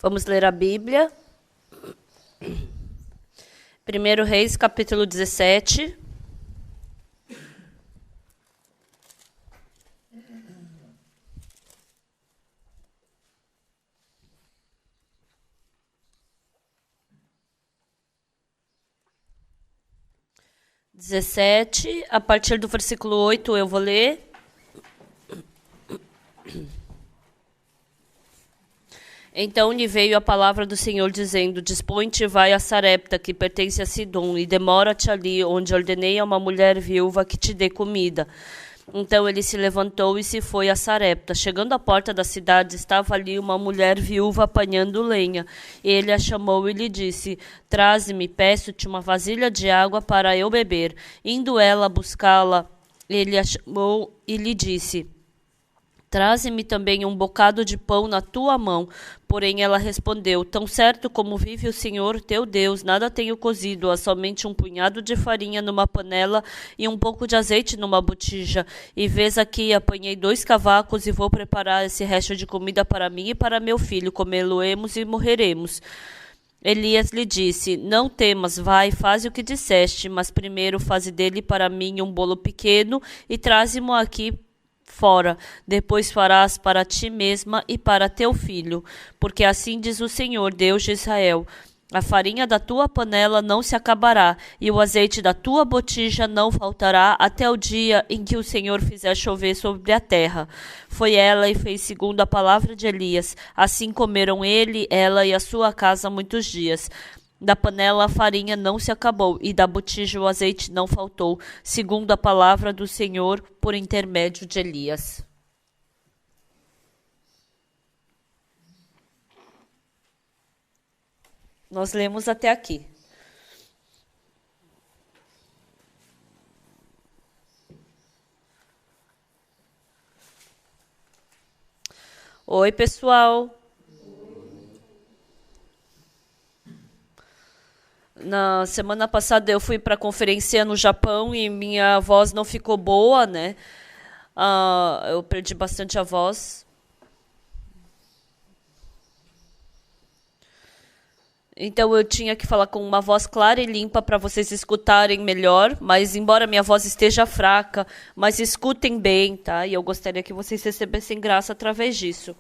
Vamos ler a Bíblia. 1 Reis, capítulo 17. A partir do versículo 8 eu vou ler. Então lhe veio a palavra do Senhor, dizendo: Dispõe-te e vai a Sarepta, que pertence a Sidom, e demora-te ali, onde ordenei a uma mulher viúva que te dê comida. Então ele se levantou e se foi a Sarepta. Chegando à porta da cidade, estava ali uma mulher viúva apanhando lenha. Ele a chamou e lhe disse: Traze-me, peço-te uma vasilha de água para eu beber. Indo ela buscá-la, ele a chamou e lhe disse: Traze-me também um bocado de pão na tua mão. Porém ela respondeu: Tão certo como vive o Senhor teu Deus, nada tenho cozido, há somente um punhado de farinha numa panela e um pouco de azeite numa botija. E vês aqui, apanhei 2 cavacos e vou preparar esse resto de comida para mim e para meu filho. Comê-lo-emos e morreremos. Elias lhe disse: Não temas, vai, faze o que disseste, mas primeiro faze dele para mim um bolo pequeno e traze-mo aqui fora. Depois farás para ti mesma e para teu filho. Porque assim diz o Senhor, Deus de Israel: a farinha da tua panela não se acabará, e o azeite da tua botija não faltará, até o dia em que o Senhor fizer chover sobre a terra. Foi ela e fez segundo a palavra de Elias. Assim comeram ele, ela e a sua casa muitos dias. Da panela a farinha não se acabou, e da botija o azeite não faltou, segundo a palavra do Senhor, por intermédio de Elias. Nós lemos até aqui. Oi, pessoal. Na semana passada eu fui para a conferência no Japão e minha voz não ficou boa, né? Eu perdi bastante a voz. Então eu tinha que falar com uma voz clara e limpa para vocês escutarem melhor. Mas embora minha voz esteja fraca, mas escutem bem, tá? E eu gostaria que vocês recebessem graça através disso.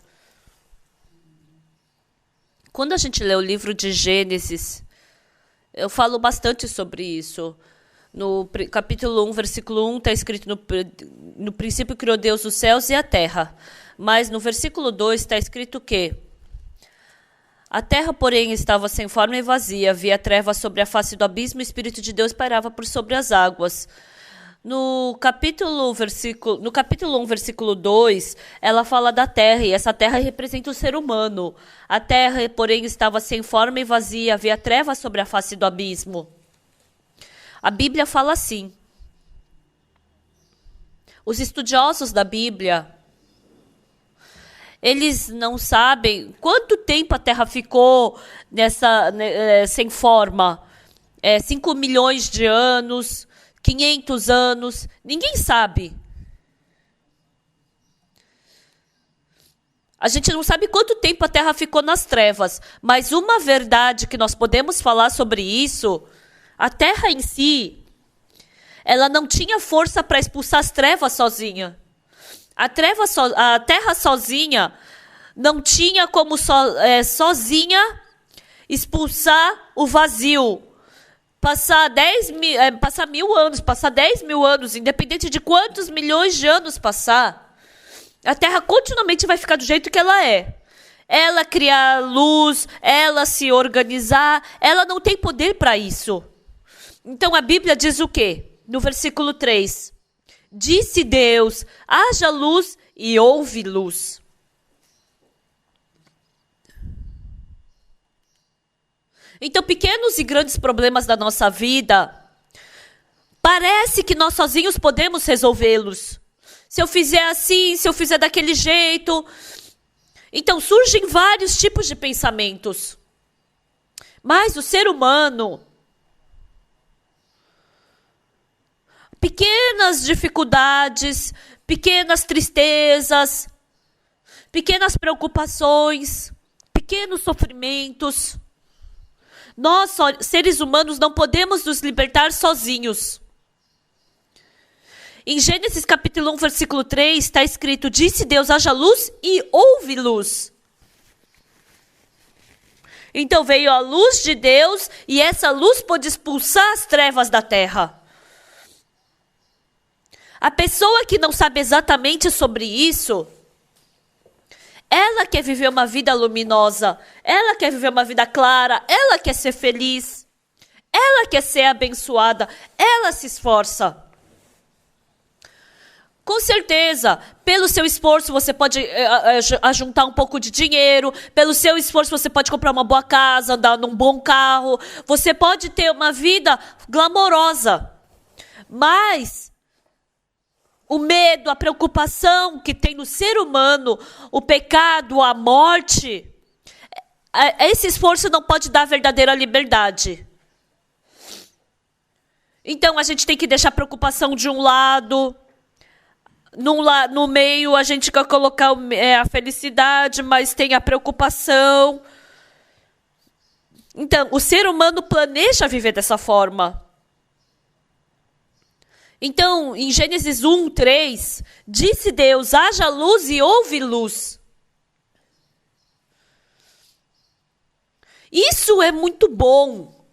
Quando a gente lê o livro de Gênesis, eu falo bastante sobre isso. No capítulo 1, versículo 1, está escrito: no princípio criou Deus os céus e a terra. Mas no versículo 2 está escrito o quê? A terra, porém, estava sem forma e vazia. Havia trevas sobre a face do abismo e o Espírito de Deus pairava por sobre as águas. No capítulo 1, versículo 2, ela fala da terra, e essa terra representa o ser humano. A terra, porém, estava sem forma e vazia, havia trevas sobre a face do abismo. A Bíblia fala assim. Os estudiosos da Bíblia, eles não sabem quanto tempo a terra ficou sem forma. 5 milhões de anos... 500 anos, ninguém sabe. A gente não sabe quanto tempo a Terra ficou nas trevas, mas uma verdade que nós podemos falar sobre isso, a Terra em si, ela não tinha força para expulsar as trevas sozinha. A Terra sozinha não tinha como sozinha expulsar o vazio. Passar 10.000 anos, passar 10 mil anos, independente de quantos milhões de anos passar, a Terra continuamente vai ficar do jeito que ela é. Ela criar luz, ela se organizar, ela não tem poder para isso. Então a Bíblia diz o quê? No versículo 3. Disse Deus: haja luz e houve luz. Então, pequenos e grandes problemas da nossa vida, parece que nós sozinhos podemos resolvê-los. Se eu fizer assim, se eu fizer daquele jeito. Então, surgem vários tipos de pensamentos. Mas o ser humano, pequenas dificuldades, pequenas tristezas, pequenas preocupações, pequenos sofrimentos. Nós, seres humanos, não podemos nos libertar sozinhos. Em Gênesis capítulo 1, versículo 3, está escrito: disse Deus, haja luz e houve luz. Então veio a luz de Deus e essa luz pôde expulsar as trevas da terra. A pessoa que não sabe exatamente sobre isso, ela quer viver uma vida luminosa, ela quer viver uma vida clara, ela quer ser feliz, ela quer ser abençoada, ela se esforça. Com certeza, pelo seu esforço você pode ajuntar um pouco de dinheiro, pelo seu esforço você pode comprar uma boa casa, andar num bom carro, você pode ter uma vida glamourosa, mas o medo, a preocupação que tem no ser humano, o pecado, a morte, esse esforço não pode dar verdadeira liberdade. Então a gente tem que deixar a preocupação de um lado. No meio a gente quer colocar a felicidade, mas tem a preocupação. Então, o ser humano planeja viver dessa forma. Então, em Gênesis 1, 3, disse Deus, haja luz e houve luz. Isso é muito bom.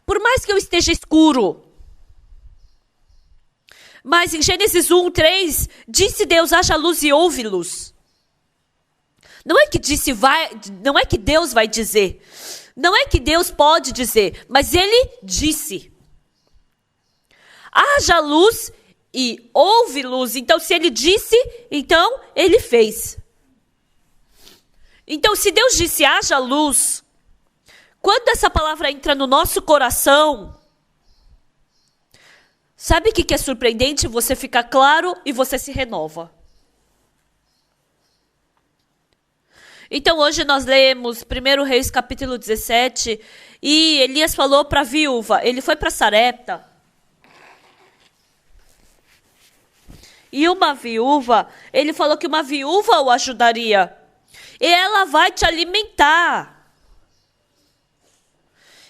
Por mais que eu esteja escuro, mas em Gênesis 1, 3, disse Deus, haja luz e houve luz. Não é que não é que Deus vai dizer. Não é que Deus pode dizer, mas Ele disse. Haja luz e houve luz. Então, se Ele disse, então Ele fez. Então, se Deus disse, haja luz, quando essa palavra entra no nosso coração, sabe o que é surpreendente? Você fica claro e você se renova. Então hoje nós lemos 1 Reis capítulo 17 e Elias falou para a viúva, ele foi para Sarepta. E uma viúva, ele falou que uma viúva o ajudaria. E ela vai te alimentar.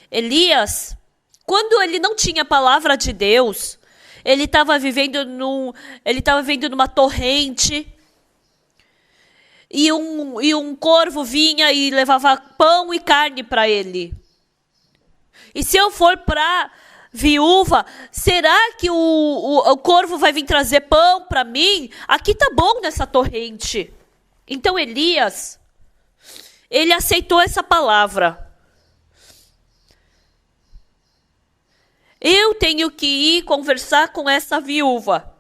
Elias, quando ele não tinha a palavra de Deus, ele estava vivendo numa torrente, e um corvo vinha e levava pão e carne para ele. E se eu for para viúva, será que o corvo vai vir trazer pão para mim? Aqui tá bom nessa torrente. Então Elias, ele aceitou essa palavra. Eu tenho que ir conversar com essa viúva.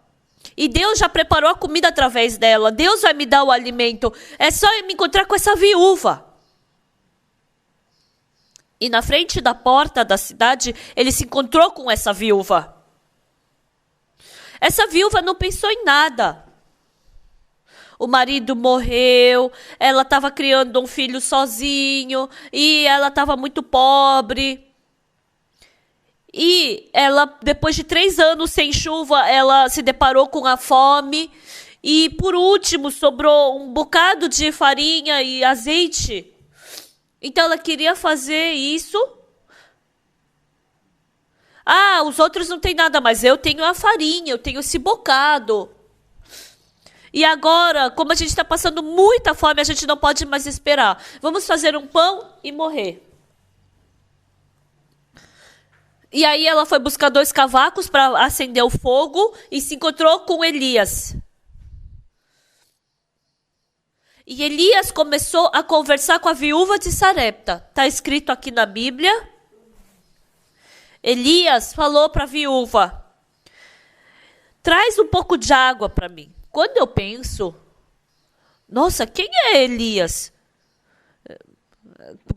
E Deus já preparou a comida através dela. Deus vai me dar o alimento. É só eu me encontrar com essa viúva. E na frente da porta da cidade, ele se encontrou com essa viúva. Essa viúva não pensou em nada. O marido morreu, ela estava criando um filho sozinho, e ela estava muito pobre. E ela, depois de 3 anos sem chuva, ela se deparou com a fome. E, por último, sobrou um bocado de farinha e azeite. Então, ela queria fazer isso. Ah, os outros não têm nada, mas eu tenho a farinha, eu tenho esse bocado. E agora, como a gente está passando muita fome, a gente não pode mais esperar. Vamos fazer um pão e morrer. E aí ela foi buscar 2 cavacos para acender o fogo e se encontrou com Elias. E Elias começou a conversar com a viúva de Sarepta. Está escrito aqui na Bíblia. Elias falou para a viúva, traz um pouco de água para mim. Quando eu penso, nossa, quem é Elias?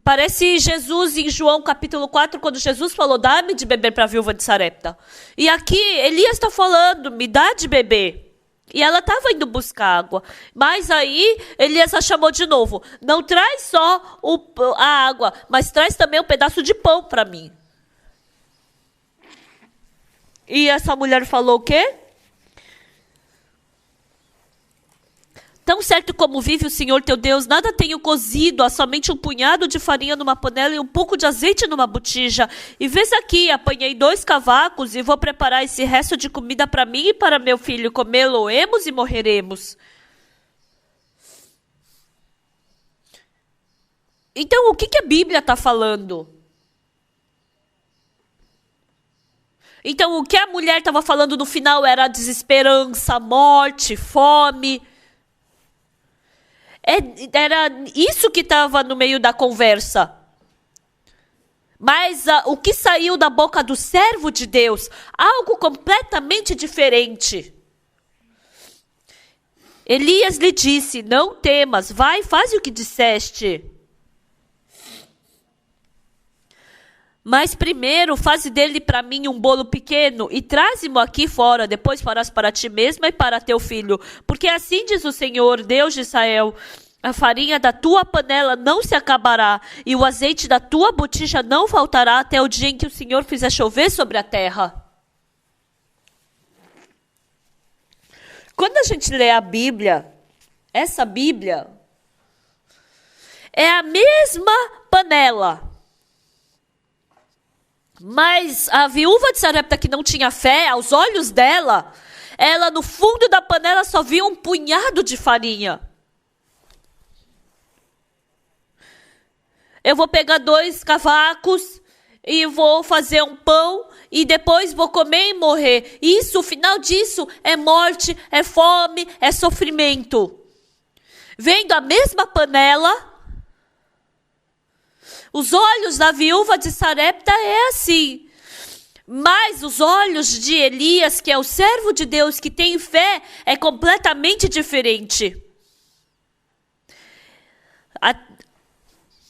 Parece Jesus em João capítulo 4, quando Jesus falou, dá-me de beber para a viúva de Sarepta. E aqui Elias está falando, me dá de beber. E ela estava indo buscar água. Mas aí Elias a chamou de novo. Não traz só a água, mas traz também um pedaço de pão para mim. E essa mulher falou o quê? Tão certo como vive o Senhor teu Deus, nada tenho cozido, há somente um punhado de farinha numa panela e um pouco de azeite numa botija. E vês aqui, apanhei 2 cavacos e vou preparar esse resto de comida para mim e para meu filho. Comê-lo-emos e morreremos. Então, o que a Bíblia está falando? Então, o que a mulher estava falando no final era desesperança, morte, fome. Era isso que estava no meio da conversa. Mas o que saiu da boca do servo de Deus? Algo completamente diferente. Elias lhe disse, não temas, vai, faz o que disseste. Mas primeiro, faze dele para mim um bolo pequeno e traze-mo aqui fora, depois farás para ti mesma e para teu filho. Porque assim diz o Senhor, Deus de Israel, a farinha da tua panela não se acabará e o azeite da tua botija não faltará até o dia em que o Senhor fizer chover sobre a terra. Quando a gente lê a Bíblia, essa Bíblia é a mesma panela. Mas a viúva de Sarepta que não tinha fé, aos olhos dela, ela no fundo da panela só via um punhado de farinha. Eu vou pegar 2 cavacos e vou fazer um pão e depois vou comer e morrer. Isso, o final disso é morte, é fome, é sofrimento. Vendo a mesma panela, os olhos da viúva de Sarepta é assim. Mas os olhos de Elias, que é o servo de Deus, que tem fé, é completamente diferente.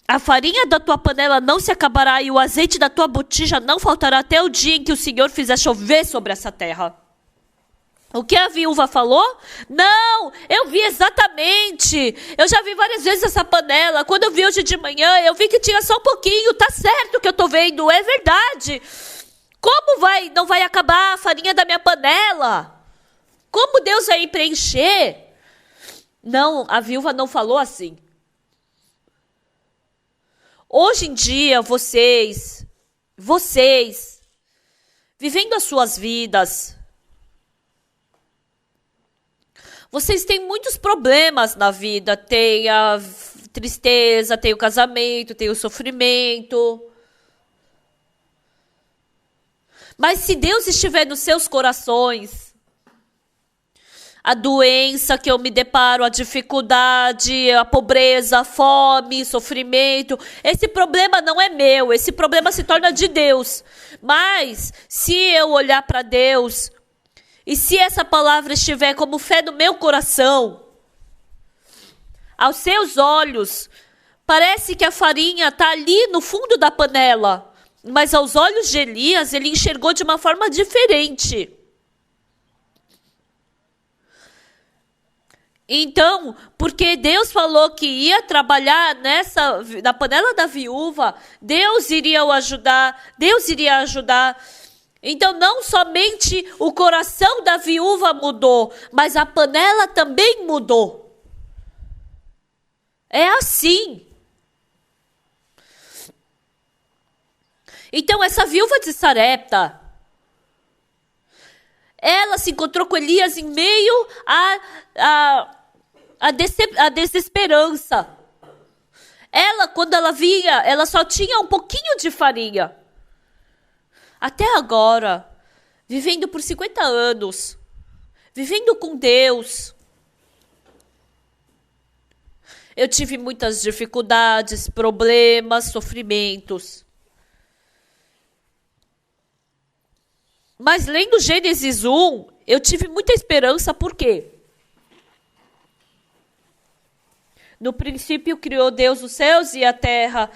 A farinha da tua panela não se acabará e o azeite da tua botija não faltará até o dia em que o Senhor fizer chover sobre essa terra. O que a viúva falou? Não, eu vi exatamente. Eu já vi várias vezes essa panela. Quando eu vi hoje de manhã, eu vi que tinha só um pouquinho. Tá certo o que eu tô vendo, é verdade. Como não vai acabar a farinha da minha panela? Como Deus vai preencher? Não, a viúva não falou assim. Hoje em dia, vocês, vivendo as suas vidas, vocês têm muitos problemas na vida. Tem a tristeza, tem o casamento, tem o sofrimento. Mas se Deus estiver nos seus corações, a doença que eu me deparo, a dificuldade, a pobreza, a fome, sofrimento, esse problema não é meu, esse problema se torna de Deus. Mas se eu olhar para Deus, e se essa palavra estiver como fé no meu coração, aos seus olhos, parece que a farinha está ali no fundo da panela. Mas aos olhos de Elias, ele enxergou de uma forma diferente. Então, porque Deus falou que ia trabalhar na panela da viúva, Deus iria o ajudar, Deus iria ajudar. Então, não somente o coração da viúva mudou, mas a panela também mudou. É assim. Então, essa viúva de Sarepta, ela se encontrou com Elias em meio à desesperança. Ela, quando ela via, ela só tinha um pouquinho de farinha. Até agora, vivendo por 50 anos, vivendo com Deus, eu tive muitas dificuldades, problemas, sofrimentos. Mas lendo Gênesis 1, eu tive muita esperança, por quê? No princípio criou Deus os céus e a terra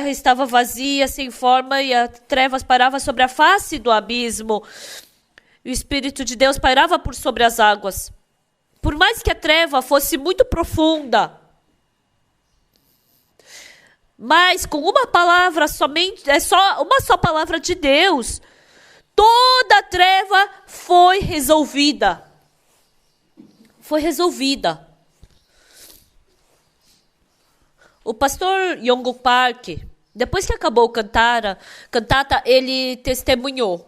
estava vazia, sem forma, e as trevas pairavam sobre a face do abismo. O Espírito de Deus pairava por sobre as águas. Por mais que a treva fosse muito profunda, mas com uma palavra somente, uma só palavra de Deus, toda a treva foi resolvida. Foi resolvida. O pastor Yonguk Park, depois que acabou cantata, ele testemunhou.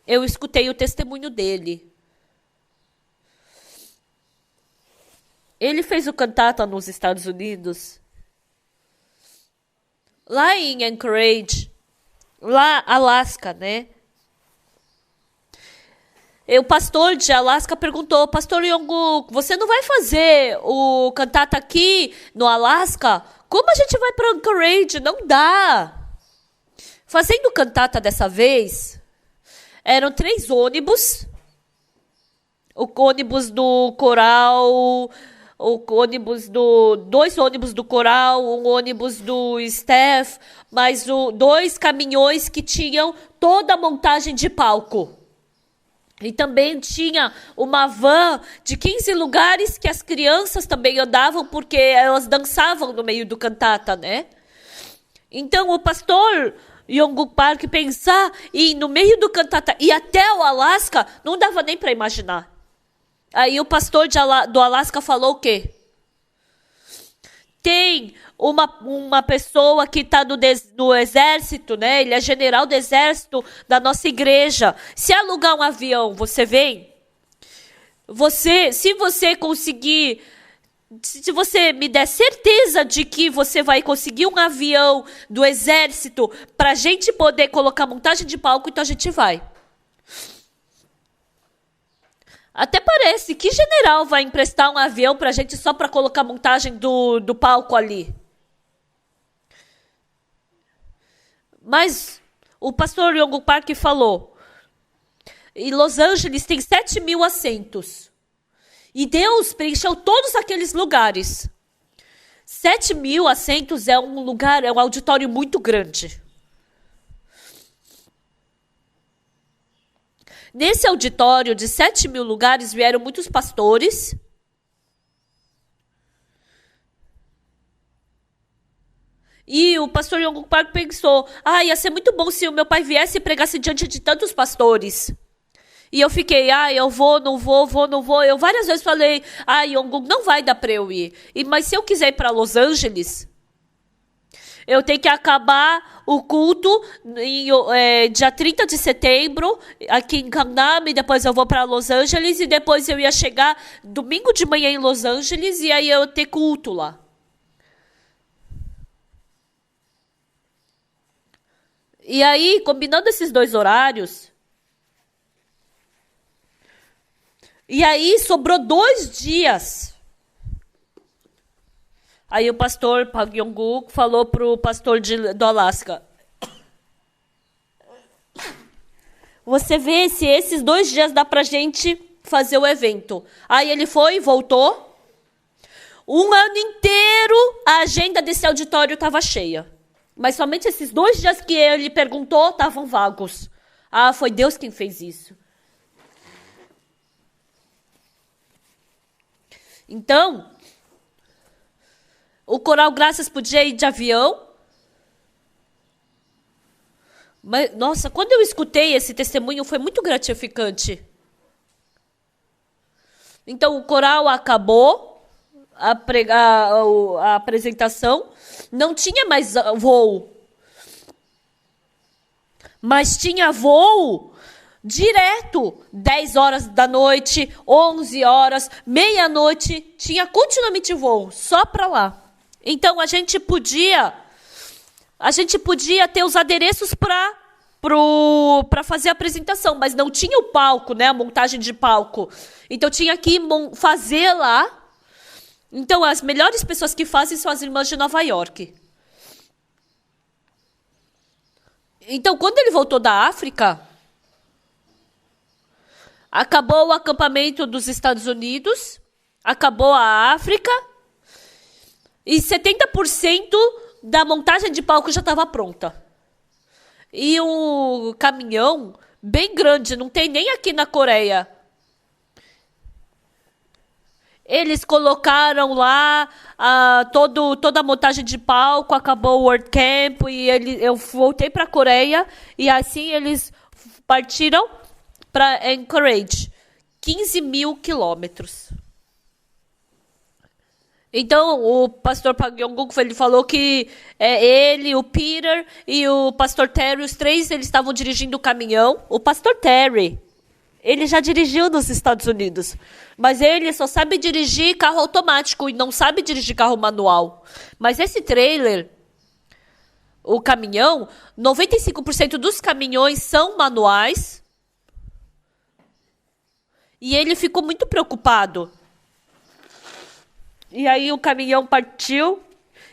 Eu escutei o testemunho dele. Ele fez o cantata nos Estados Unidos, lá em Anchorage, lá Alasca, né? E o pastor de Alasca perguntou, pastor Yonguk, você não vai fazer o cantata aqui no Alasca? Como a gente vai para Anchorage? Não dá. Fazendo cantata dessa vez, eram 3 ônibus. O ônibus do coral, dois ônibus do coral, um ônibus do staff, mais 2 caminhões que tinham toda a montagem de palco. E também tinha uma van de 15 lugares que as crianças também andavam porque elas dançavam no meio do cantata, né? Então o pastor Yonguk Park pensar em no meio do cantata e até o Alasca não dava nem para imaginar. Aí o pastor do Alasca falou o quê? Tem uma pessoa que está no exército, né? Ele é general do exército da nossa igreja. Se alugar um avião, você vem? Se você conseguir, se você me der certeza de que você vai conseguir um avião do exército para a gente poder colocar montagem de palco, então a gente vai. Até parece que general vai emprestar um avião para a gente só para colocar montagem do palco ali. Mas o pastor Yonguk Park falou, em Los Angeles tem 7.000 assentos. E Deus preencheu todos aqueles lugares. 7.000 assentos é um auditório muito grande. Nesse auditório de 7.000 lugares vieram muitos pastores. E o pastor Yonguk Park pensou, ia ser muito bom se o meu pai viesse e pregasse diante de tantos pastores. E eu fiquei, eu vou, não vou. Eu várias vezes falei, Yonguk, não vai dar para eu ir. Mas se eu quiser ir para Los Angeles, eu tenho que acabar o culto dia 30 de setembro, aqui em Gangnam, e depois eu vou para Los Angeles, e depois eu ia chegar domingo de manhã em Los Angeles, e aí eu ia ter culto lá. E aí, combinando esses 2 horários, e aí sobrou 2 dias. Aí o pastor Park Yonguk falou pro pastor do Alasca, você vê se esses 2 dias dá pra gente fazer o evento. Aí ele foi e voltou. Um ano inteiro a agenda desse auditório estava cheia. Mas somente esses 2 dias que ele perguntou estavam vagos. Foi Deus quem fez isso. Então, o Coral Graças podia ir de avião. Mas, nossa, quando eu escutei esse testemunho foi muito gratificante. Então o coral acabou a apresentação. Não tinha mais voo. Mas tinha voo direto. 10 horas da noite, 11 horas, meia-noite. Tinha continuamente voo, só para lá. Então a gente podia ter os adereços para fazer a apresentação, mas não tinha o palco, né? A montagem de palco. Então tinha que fazer lá. Então, as melhores pessoas que fazem são as irmãs de Nova York. Então, quando ele voltou da África, acabou o acampamento dos Estados Unidos, acabou a África, e 70% da montagem de palco já estava pronta. E um caminhão bem grande, não tem nem aqui na Coreia. Eles colocaram lá toda a montagem de palco, acabou o World Camp, e eu voltei para a Coreia, e assim eles partiram para Anchorage, 15.000 quilômetros. Então, o pastor Park Yong-guk, ele falou que ele, o Peter e o pastor Terry, os três, eles estavam dirigindo o caminhão. O pastor Terry, ele já dirigiu nos Estados Unidos, mas ele só sabe dirigir carro automático e não sabe dirigir carro manual. Mas esse trailer, o caminhão, 95% dos caminhões são manuais. E ele ficou muito preocupado. E aí o caminhão partiu.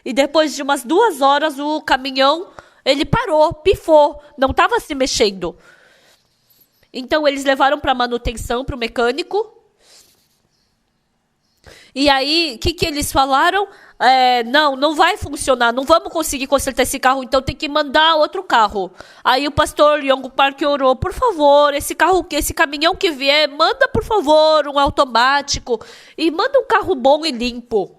E depois de umas 2 horas, o caminhão, ele parou, pifou. Não estava se mexendo. Então, eles levaram para manutenção, para o mecânico. E aí, o que eles falaram? Não vai funcionar, não vamos conseguir consertar esse carro, então tem que mandar outro carro. Aí o pastor Yong Park orou, por favor, esse caminhão que vier, manda por favor um automático e manda um carro bom e limpo.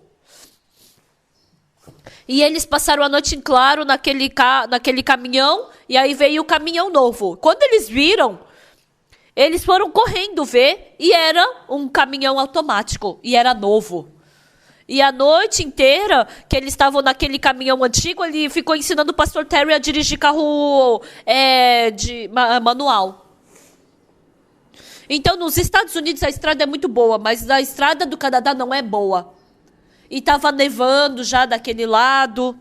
E eles passaram a noite em claro naquele caminhão, e aí veio o caminhão novo. Quando eles viram, eles foram correndo ver, e era um caminhão automático, e era novo. E a noite inteira que eles estavam naquele caminhão antigo, ele ficou ensinando o pastor Terry a dirigir carro manual. Então, nos Estados Unidos a estrada é muito boa, mas a estrada do Canadá não é boa. E estava nevando já daquele lado.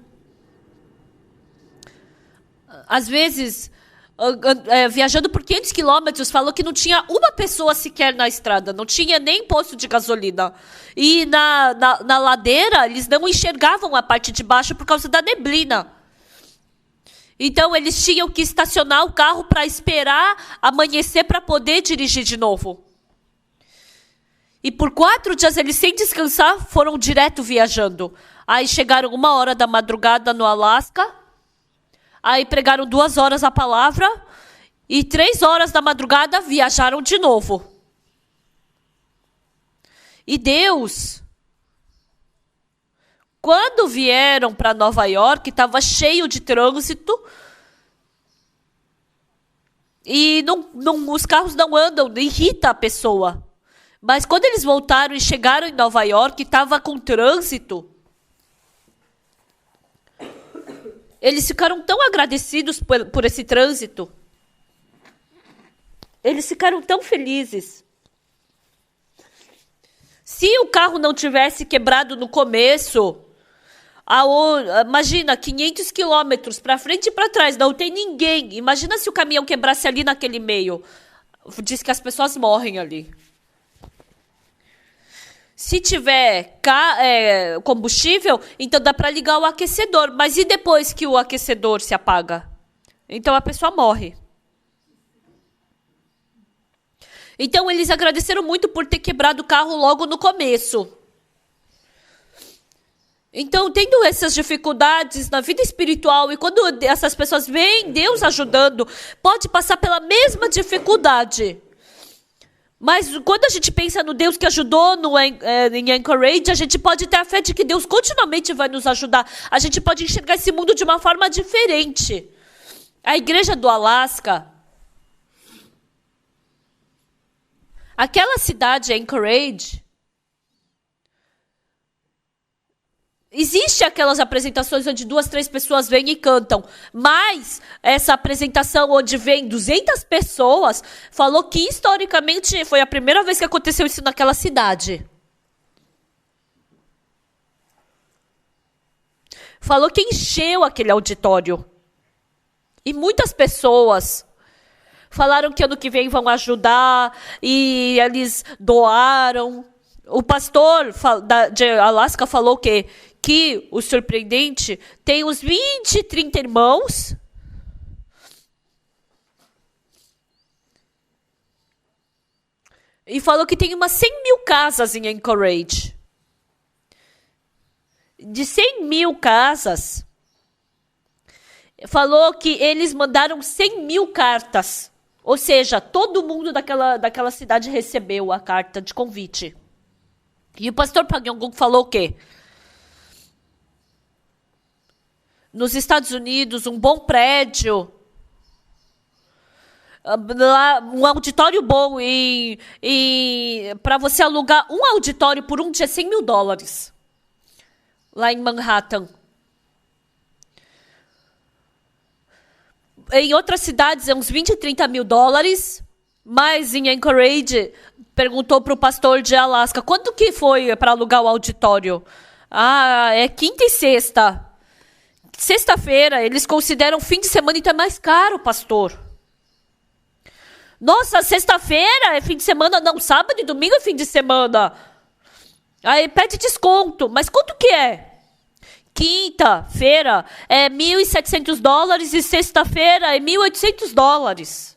Às vezes, viajando por 500 quilômetros, falou que não tinha uma pessoa sequer na estrada, não tinha nem posto de gasolina. E na ladeira, eles não enxergavam a parte de baixo por causa da neblina. Então, eles tinham que estacionar o carro para esperar amanhecer para poder dirigir de novo. E por 4 dias, eles sem descansar, foram direto viajando. Aí chegaram 1h da madrugada no Alasca. Aí pregaram 2 horas a palavra. E 3 horas da madrugada viajaram de novo. E Deus, quando vieram para Nova York, estava cheio de trânsito. E os carros não andam, irrita a pessoa. Mas quando eles voltaram e chegaram em Nova York, estava com trânsito. Eles ficaram tão agradecidos por esse trânsito. Eles ficaram tão felizes. Se o carro não tivesse quebrado no começo, imagina, 500 quilômetros para frente e para trás, não tem ninguém. Imagina se o caminhão quebrasse ali naquele meio. Diz que as pessoas morrem ali. Se tiver combustível, então dá para ligar o aquecedor. Mas e depois que o aquecedor se apaga? Então a pessoa morre. Então eles agradeceram muito por ter quebrado o carro logo no começo. Então, tendo essas dificuldades na vida espiritual, e quando essas pessoas veem Deus ajudando, pode passar pela mesma dificuldade. Mas quando a gente pensa no Deus que ajudou em Anchorage, a gente pode ter a fé de que Deus continuamente vai nos ajudar. A gente pode enxergar esse mundo de uma forma diferente. A igreja do Alasca, aquela cidade, Anchorage, existe aquelas apresentações onde 2, 3 pessoas vêm e cantam, mas essa apresentação onde vem 200 pessoas, falou que historicamente foi a primeira vez que aconteceu isso naquela cidade. Falou que encheu aquele auditório. E muitas pessoas falaram que ano que vem vão ajudar, e eles doaram. O pastor de Alasca falou que o surpreendente tem uns 20, 30 irmãos. E falou que tem umas 100.000 casas em Anchorage. De 100.000 casas, falou que eles mandaram 100.000 cartas. Ou seja, todo mundo daquela cidade recebeu a carta de convite. E o pastor Park Yong-guk falou o quê? Nos Estados Unidos, um bom prédio, um auditório bom, e para você alugar um auditório por um dia, $100.000. lá em Manhattan. Em outras cidades, é uns 20, 30 mil dólares. Mas em Anchorage, perguntou para o pastor de Alaska, quanto que foi para alugar o auditório? Ah, é quinta e sexta. Sexta-feira, eles consideram fim de semana, então é mais caro, pastor. Nossa, sexta-feira é fim de semana, não, sábado e domingo é fim de semana. Aí pede desconto, mas quanto que é? Quinta-feira é $1.700 e sexta-feira é $1.800.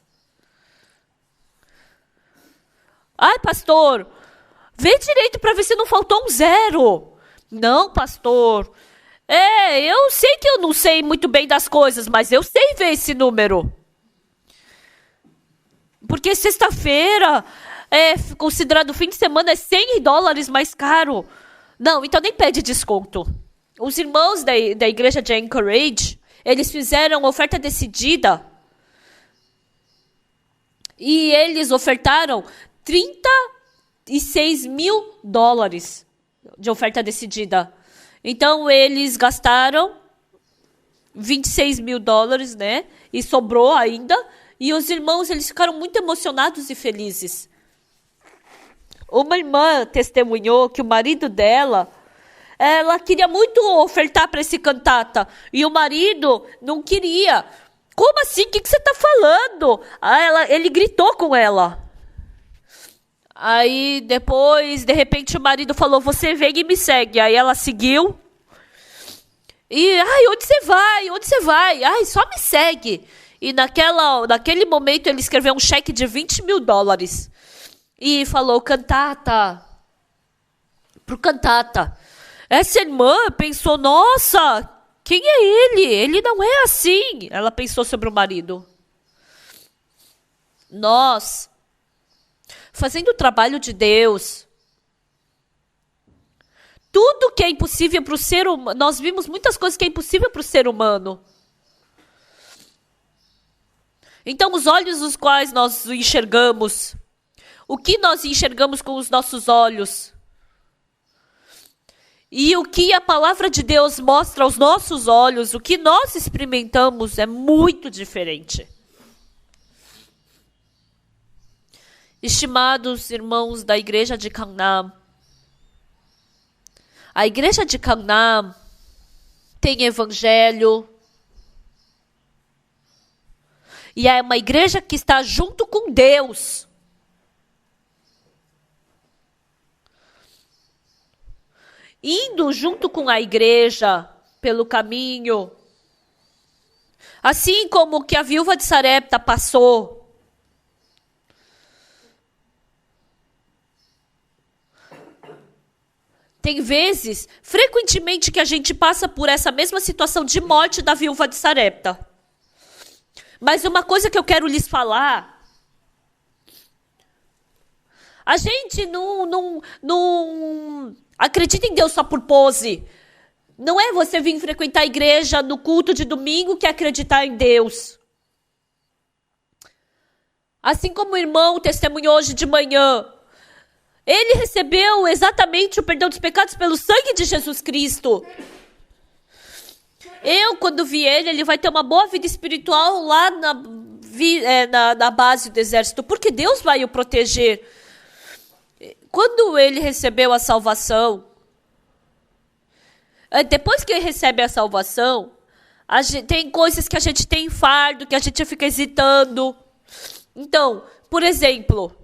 Ai, pastor, vê direito para ver se não faltou um zero. Não, pastor. Eu sei que eu não sei muito bem das coisas, mas eu sei ver esse número. Porque sexta-feira é considerado fim de semana, é $100 mais caro. Não, então nem pede desconto. Os irmãos da igreja de Anchorage, eles fizeram oferta decidida. E eles ofertaram $36 mil de oferta decidida. Então, eles gastaram $26 mil, né? E sobrou ainda. E os irmãos, eles ficaram muito emocionados e felizes. Uma irmã testemunhou que o marido dela, ela queria muito ofertar para esse cantata. E o marido não queria. Como assim? O que você está falando? Ele gritou com ela. Aí, depois, de repente, o marido falou, você vem e me segue. Aí ela seguiu. E, onde você vai? Onde você vai? Só me segue. E naquele momento, ele escreveu um cheque de $20 mil. E falou, cantata. Pro cantata. Essa irmã pensou, nossa, quem é ele? Ele não é assim. Ela pensou sobre o marido. Nós, fazendo o trabalho de Deus, tudo que é impossível para o ser humano, nós vimos muitas coisas que é impossível para o ser humano. Então, os olhos os quais nós enxergamos, o que nós enxergamos com os nossos olhos, e o que a palavra de Deus mostra aos nossos olhos, o que nós experimentamos é muito diferente. Estimados irmãos da igreja de Canaã, a igreja de Canaã tem evangelho, e é uma igreja que está junto com Deus. Indo junto com a igreja pelo caminho. Assim como que a viúva de Sarepta passou. Tem vezes, frequentemente, que a gente passa por essa mesma situação de morte da viúva de Sarepta. Mas uma coisa que eu quero lhes falar, a gente não acredita em Deus só por pose. Não é você vir frequentar a igreja no culto de domingo que é acreditar em Deus. Assim como o irmão testemunhou hoje de manhã, ele recebeu exatamente o perdão dos pecados pelo sangue de Jesus Cristo. Quando vi ele vai ter uma boa vida espiritual lá na base do exército, porque Deus vai o proteger. Quando ele recebeu a salvação, depois que ele recebe a salvação, tem coisas que a gente tem fardo, que a gente fica hesitando. Então, por exemplo,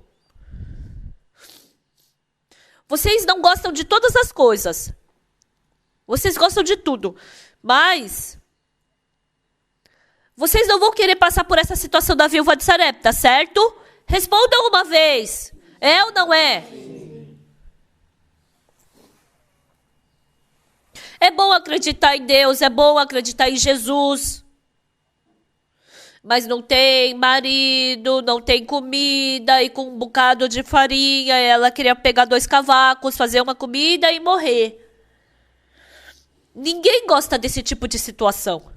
vocês não gostam de todas as coisas. Vocês gostam de tudo. Mas vocês não vão querer passar por essa situação da viúva de Sarepta, certo? Respondam uma vez. É ou não é? É bom acreditar em Deus, é bom acreditar em Jesus. Mas não tem marido, não tem comida e com um bocado de farinha. Ela queria pegar 2 cavacos, fazer uma comida e morrer. Ninguém gosta desse tipo de situação.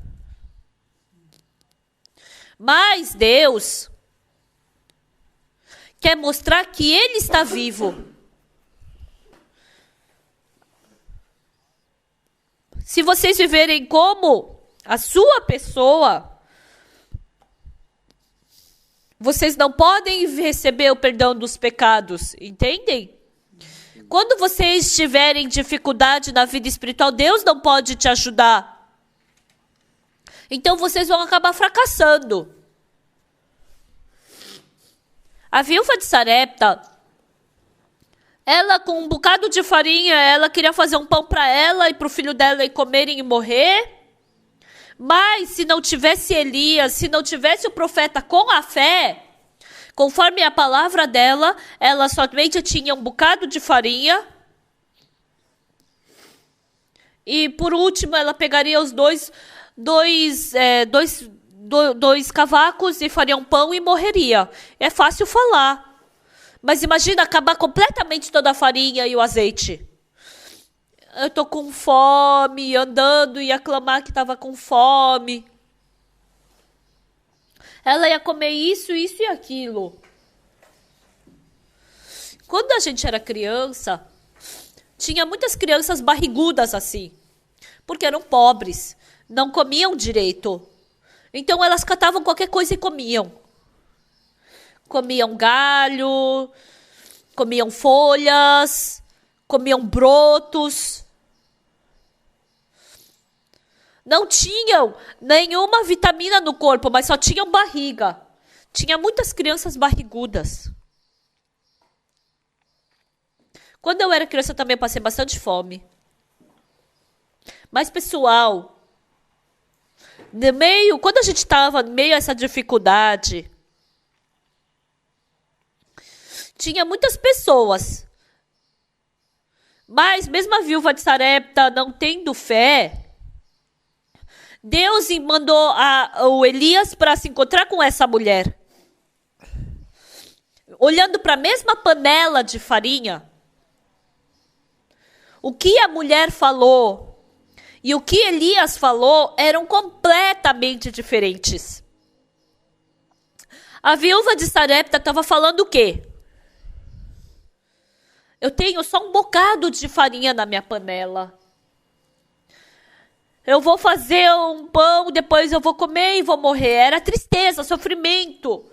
Mas Deus quer mostrar que Ele está vivo. Se vocês viverem como a sua pessoa, vocês não podem receber o perdão dos pecados, entendem? Quando vocês tiverem dificuldade na vida espiritual, Deus não pode te ajudar. Então vocês vão acabar fracassando. A viúva de Sarepta, ela com um bocado de farinha, ela queria fazer um pão para ela e para o filho dela e comerem e morrer. Mas se não tivesse Elias, se não tivesse o profeta com a fé, conforme a palavra dela, ela somente tinha um bocado de farinha. E por último, ela pegaria os dois cavacos e faria um pão e morreria. É fácil falar. Mas imagina acabar completamente toda a farinha e o azeite. Eu tô com fome, andando, ia clamar que estava com fome. Ela ia comer isso, isso e aquilo. Quando a gente era criança, tinha muitas crianças barrigudas assim, porque eram pobres, não comiam direito. Então elas catavam qualquer coisa e comiam. Comiam galho, comiam folhas, comiam brotos. Não tinham nenhuma vitamina no corpo, mas só tinham barriga. Tinha muitas crianças barrigudas. Quando eu era criança, eu também passei bastante fome. Mas, pessoal, quando a gente estava no meio a essa dificuldade, tinha muitas pessoas. Mas, mesmo a viúva de Sarepta não tendo fé, Deus mandou o Elias para se encontrar com essa mulher. Olhando para a mesma panela de farinha, o que a mulher falou e o que Elias falou eram completamente diferentes. A viúva de Sarepta estava falando o quê? Eu tenho só um bocado de farinha na minha panela. Eu vou fazer um pão, depois eu vou comer e vou morrer. Era tristeza, sofrimento.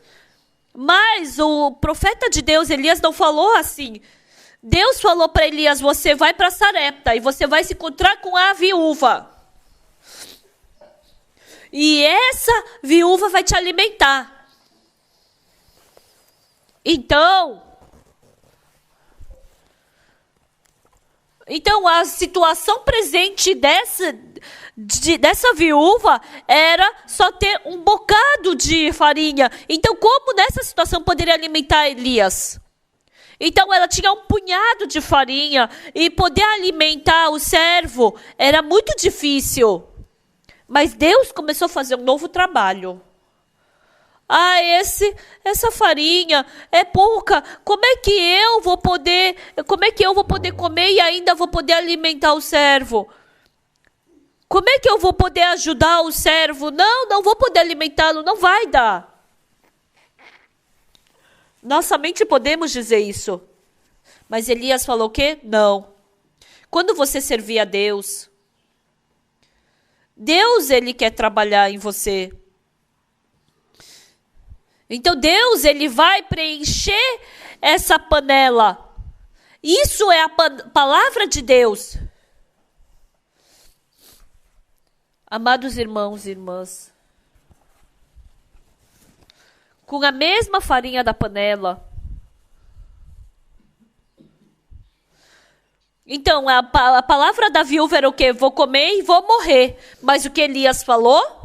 Mas o profeta de Deus, Elias, não falou assim. Deus falou para Elias, você vai para Sarepta e você vai se encontrar com a viúva. E essa viúva vai te alimentar. Então a situação presente dessa viúva era só ter um bocado de farinha. Então, como nessa situação poderia alimentar Elias? Então, ela tinha um punhado de farinha e poder alimentar o servo era muito difícil. Mas Deus começou a fazer um novo trabalho. Essa farinha é pouca. Como é que eu vou poder comer e ainda vou poder alimentar o servo? Como é que eu vou poder ajudar o servo? Não vou poder alimentá-lo, não vai dar. Nós somente podemos dizer isso. Mas Elias falou o quê? Não. Quando você servir a Deus, Deus, ele quer trabalhar em você. Então Deus, ele vai preencher essa panela. Isso é a palavra de Deus. Amados irmãos e irmãs, com a mesma farinha da panela. Então, a palavra da viúva era o quê? Vou comer e vou morrer. Mas o que Elias falou?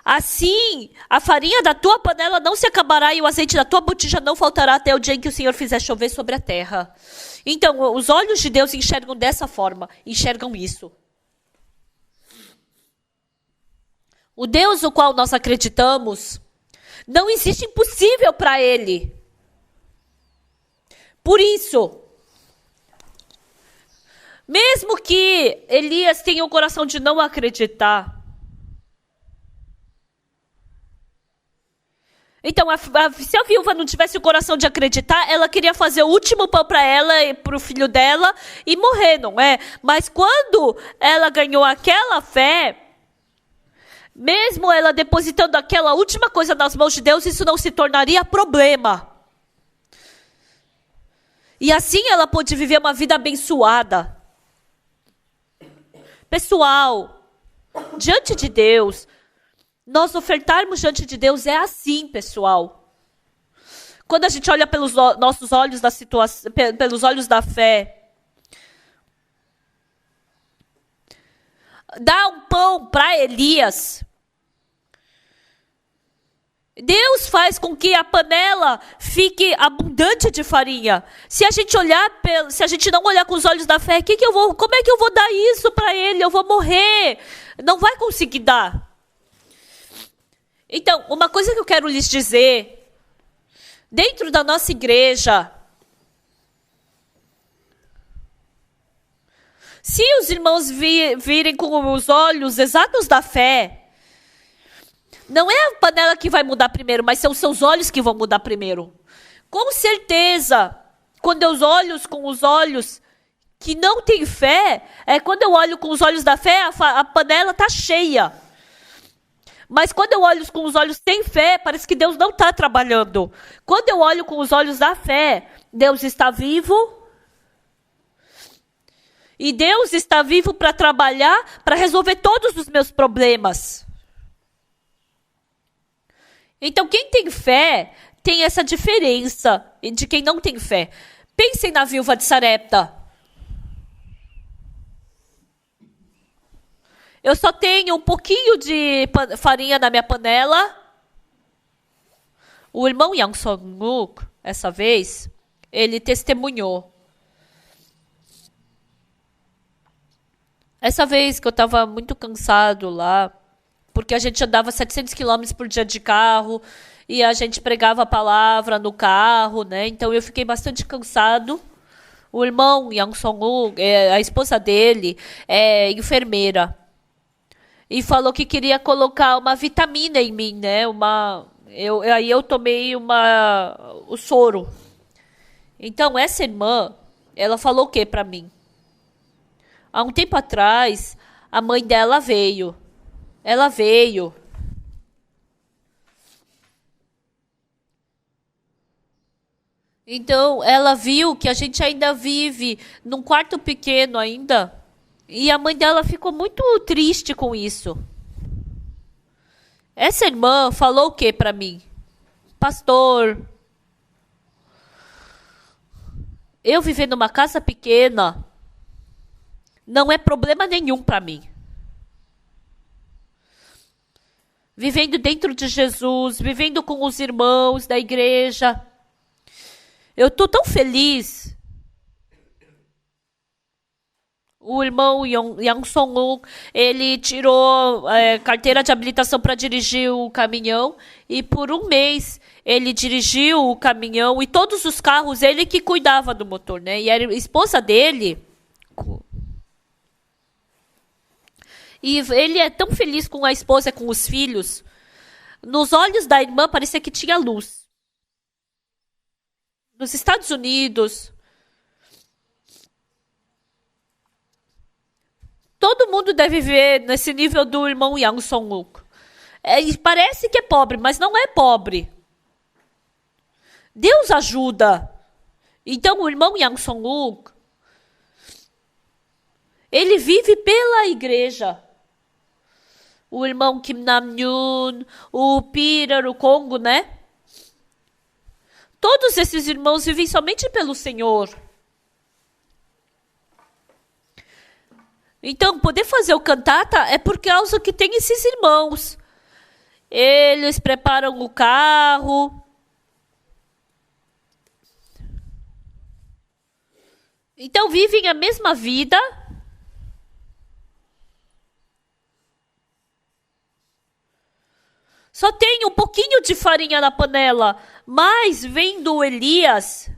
Assim, a farinha da tua panela não se acabará e o azeite da tua botija não faltará até o dia em que o Senhor fizer chover sobre a terra. Então, os olhos de Deus enxergam dessa forma, enxergam isso. O Deus no qual nós acreditamos, não existe impossível para Ele. Por isso, mesmo que Elias tenha o coração de não acreditar, Então, se a viúva não tivesse o coração de acreditar, ela queria fazer o último pão para ela e para o filho dela e morrer, não é? Mas quando ela ganhou aquela fé, mesmo ela depositando aquela última coisa nas mãos de Deus, isso não se tornaria problema. E assim ela pôde viver uma vida abençoada. Pessoal, diante de Deus, nós ofertarmos diante de Deus é assim, pessoal. Quando a gente olha pelos nossos olhos da situação, pelos olhos da fé, dá um pão para Elias. Deus faz com que a panela fique abundante de farinha. Se a gente não olhar com os olhos da fé, como é que eu vou dar isso para ele? Eu vou morrer. Não vai conseguir dar. Então, uma coisa que eu quero lhes dizer, dentro da nossa igreja, se os irmãos virem com os olhos exatos da fé, não é a panela que vai mudar primeiro, mas são os seus olhos que vão mudar primeiro. Com certeza, quando eu olho com os olhos que não têm fé, quando eu olho com os olhos da fé, a panela está cheia. Mas quando eu olho com os olhos sem fé, parece que Deus não está trabalhando. Quando eu olho com os olhos da fé, Deus está vivo. E Deus está vivo para trabalhar, para resolver todos os meus problemas. Então, quem tem fé tem essa diferença de quem não tem fé. Pensem na viúva de Sarepta. Eu só tenho um pouquinho de farinha na minha panela. O irmão Yang Song-wook, essa vez, ele testemunhou. Essa vez que eu estava muito cansado lá, porque a gente andava 700 quilômetros por dia de carro, e a gente pregava a palavra no carro, né? Então eu fiquei bastante cansado. O irmão Yang Song-wook, a esposa dele, é enfermeira. E falou que queria colocar uma vitamina em mim, né? Aí eu tomei o soro. Então, essa irmã, ela falou o que pra mim? Há um tempo atrás, a mãe dela veio. Ela veio. Então, ela viu que a gente ainda vive num quarto pequeno ainda. E a mãe dela ficou muito triste com isso. Essa irmã falou o que para mim? Pastor, eu viver numa casa pequena não é problema nenhum para mim. Vivendo dentro de Jesus, vivendo com os irmãos da igreja. Eu estou tão feliz. O irmão Yang Song-wook, ele tirou carteira de habilitação para dirigir o caminhão e por um mês ele dirigiu o caminhão e todos os carros ele que cuidava do motor, né? E a esposa dele, e ele é tão feliz com a esposa, com os filhos. Nos olhos da irmã parecia que tinha luz. Nos Estados Unidos, todo mundo deve ver nesse nível do irmão Yang Song-wook. Parece que é pobre, mas não é pobre. Deus ajuda. Então, o irmão Yang Song-wook, ele vive pela igreja. O irmão Kim Nam-yoon, o Peter, o Congo, né? Todos esses irmãos vivem somente pelo Senhor. Então, poder fazer o cantata é por causa que tem esses irmãos. Eles preparam o carro. Então, vivem a mesma vida. Só tem um pouquinho de farinha na panela. Mas vem do Elias.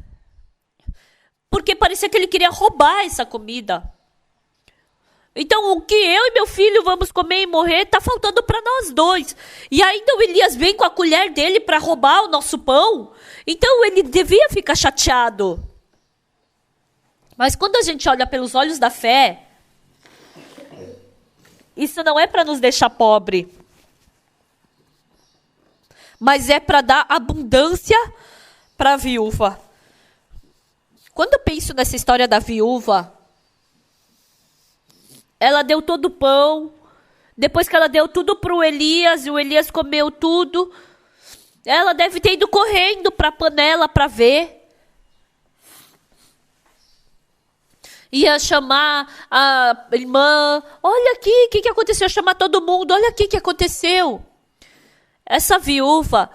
Porque parecia que ele queria roubar essa comida. Então, o que eu e meu filho vamos comer e morrer está faltando para nós dois. E ainda o Elias vem com a colher dele para roubar o nosso pão. Então, ele devia ficar chateado. Mas quando a gente olha pelos olhos da fé, isso não é para nos deixar pobre, mas é para dar abundância para a viúva. Quando eu penso nessa história da viúva, ela deu todo o pão, depois que ela deu tudo para o Elias, e o Elias comeu tudo, ela deve ter ido correndo para a panela para ver. Ia chamar a irmã, olha aqui, o que aconteceu? Ia chamar todo mundo, olha aqui o que aconteceu. Essa viúva,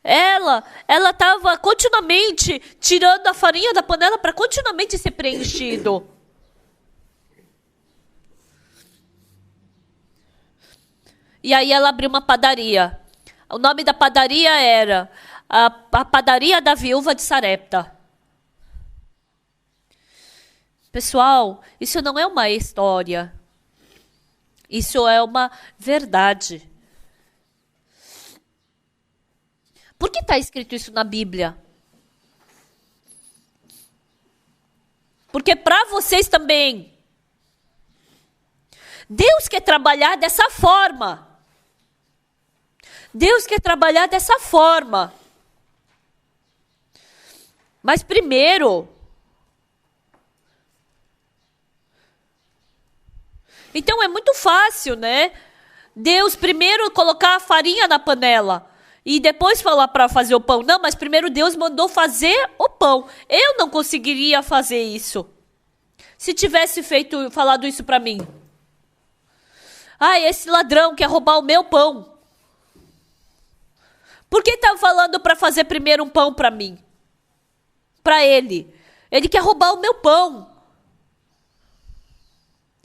ela estava continuamente tirando a farinha da panela para continuamente ser preenchido. E aí ela abriu uma padaria. O nome da padaria era a Padaria da Viúva de Sarepta. Pessoal, isso não é uma história. Isso é uma verdade. Por que está escrito isso na Bíblia? Porque para vocês também, Deus quer trabalhar dessa forma. Deus quer trabalhar dessa forma. Mas primeiro, então é muito fácil, né? Deus primeiro colocar a farinha na panela e depois falar para fazer o pão. Não, mas primeiro Deus mandou fazer o pão. Eu não conseguiria fazer isso. Se tivesse falado isso para mim. Ah, esse ladrão quer roubar o meu pão. Por que tá falando para fazer primeiro um pão para mim? Para ele. Ele quer roubar o meu pão.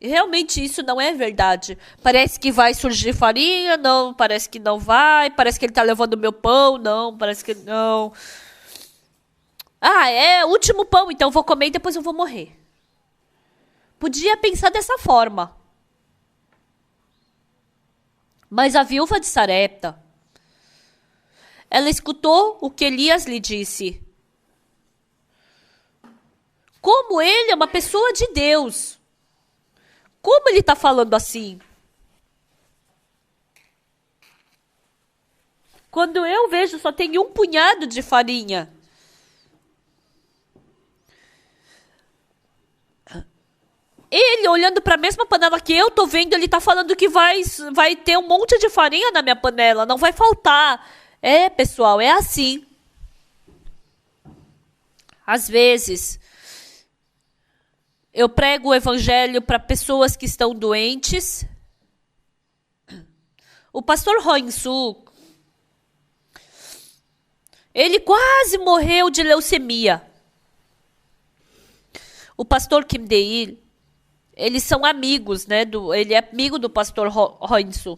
Realmente isso não é verdade. Parece que vai surgir farinha, não, parece que não vai, parece que ele está levando o meu pão, não, parece que não. Ah, é o último pão, então eu vou comer e depois eu vou morrer. Podia pensar dessa forma. Mas a viúva de Sarepta, ela escutou o que Elias lhe disse. Como ele é uma pessoa de Deus. Como ele está falando assim? Quando eu vejo, só tem um punhado de farinha. Ele, olhando para a mesma panela que eu tô vendo, ele está falando que vai ter um monte de farinha na minha panela, não vai faltar. É, pessoal, é assim. Às vezes, eu prego o evangelho para pessoas que estão doentes. O pastor Hoinsu, ele quase morreu de leucemia. O pastor Kim Deil, eles são amigos, né? Ele é amigo do pastor Hoinsu.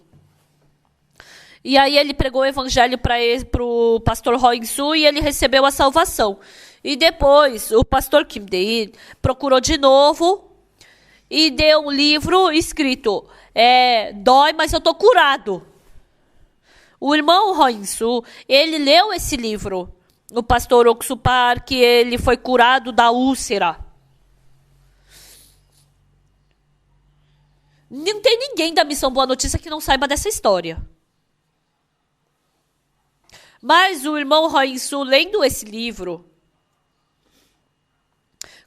E aí ele pregou o evangelho para o pastor Hoinsu e ele recebeu a salvação. E depois o pastor Kim Deil procurou de novo e deu um livro escrito, dói, mas eu tô curado. O irmão Hoinsu, ele leu esse livro. O pastor Oksupar, que ele foi curado da úlcera. Não tem ninguém da Missão Boa Notícia que não saiba dessa história. Mas o irmão Hoinsu, lendo esse livro,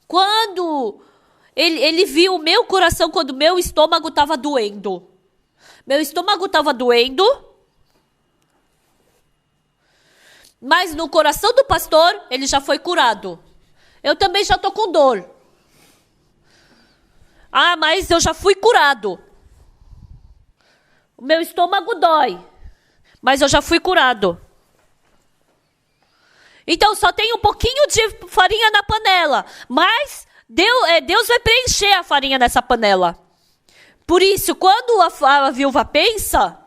quando ele viu o meu coração, quando o meu estômago estava doendo. Meu estômago estava doendo, mas no coração do pastor, ele já foi curado. Eu também já estou com dor. Ah, mas eu já fui curado. O meu estômago dói, mas eu já fui curado. Então só tem um pouquinho de farinha na panela, mas Deus vai preencher a farinha nessa panela. Por isso, quando a viúva pensa,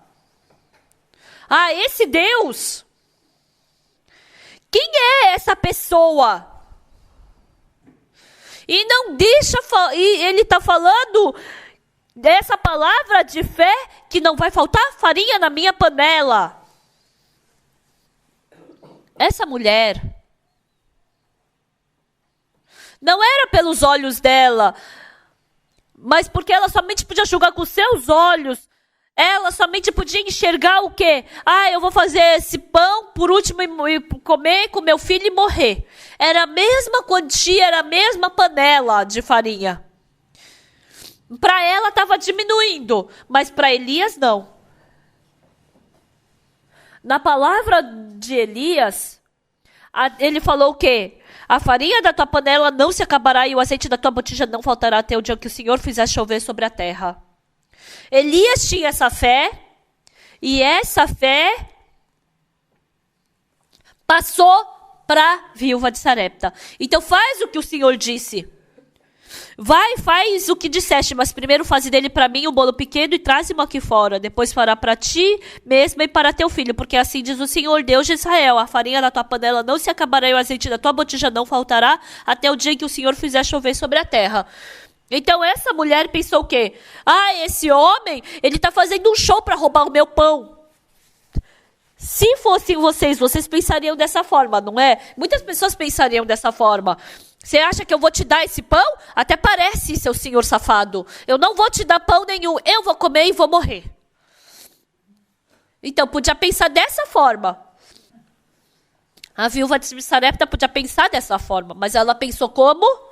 esse Deus, quem é essa pessoa? E não deixa, e ele está falando Dessa palavra de fé que não vai faltar farinha na minha panela. Essa mulher não era pelos olhos dela, mas porque ela somente podia julgar com seus olhos. Ela somente podia enxergar o quê? Eu vou fazer esse pão, por último, e comer com meu filho e morrer. Era a mesma quantia, era a mesma panela de farinha. Para ela estava diminuindo, mas para Elias não. Na palavra de Elias, ele falou o quê? A farinha da tua panela não se acabará e o azeite da tua botija não faltará até o dia que o Senhor fizer chover sobre a terra. Elias tinha essa fé, e essa fé passou para a viúva de Sarepta. Então faz o que o Senhor disse. Vai, faz o que disseste, mas primeiro faze dele para mim um bolo pequeno e traze-mo aqui fora. Depois fará para ti mesma e para teu filho, porque assim diz o Senhor Deus de Israel: a farinha da tua panela não se acabará e o azeite da tua botija não faltará até o dia em que o Senhor fizer chover sobre a terra. Então essa mulher pensou o quê? Esse homem, ele está fazendo um show para roubar o meu pão. Se fossem vocês pensariam dessa forma, não é? Muitas pessoas pensariam dessa forma. Você acha que eu vou te dar esse pão? Até parece, seu senhor safado. Eu não vou te dar pão nenhum. Eu vou comer e vou morrer. Então, podia pensar dessa forma. A viúva de Sarepta podia pensar dessa forma. Mas ela pensou como?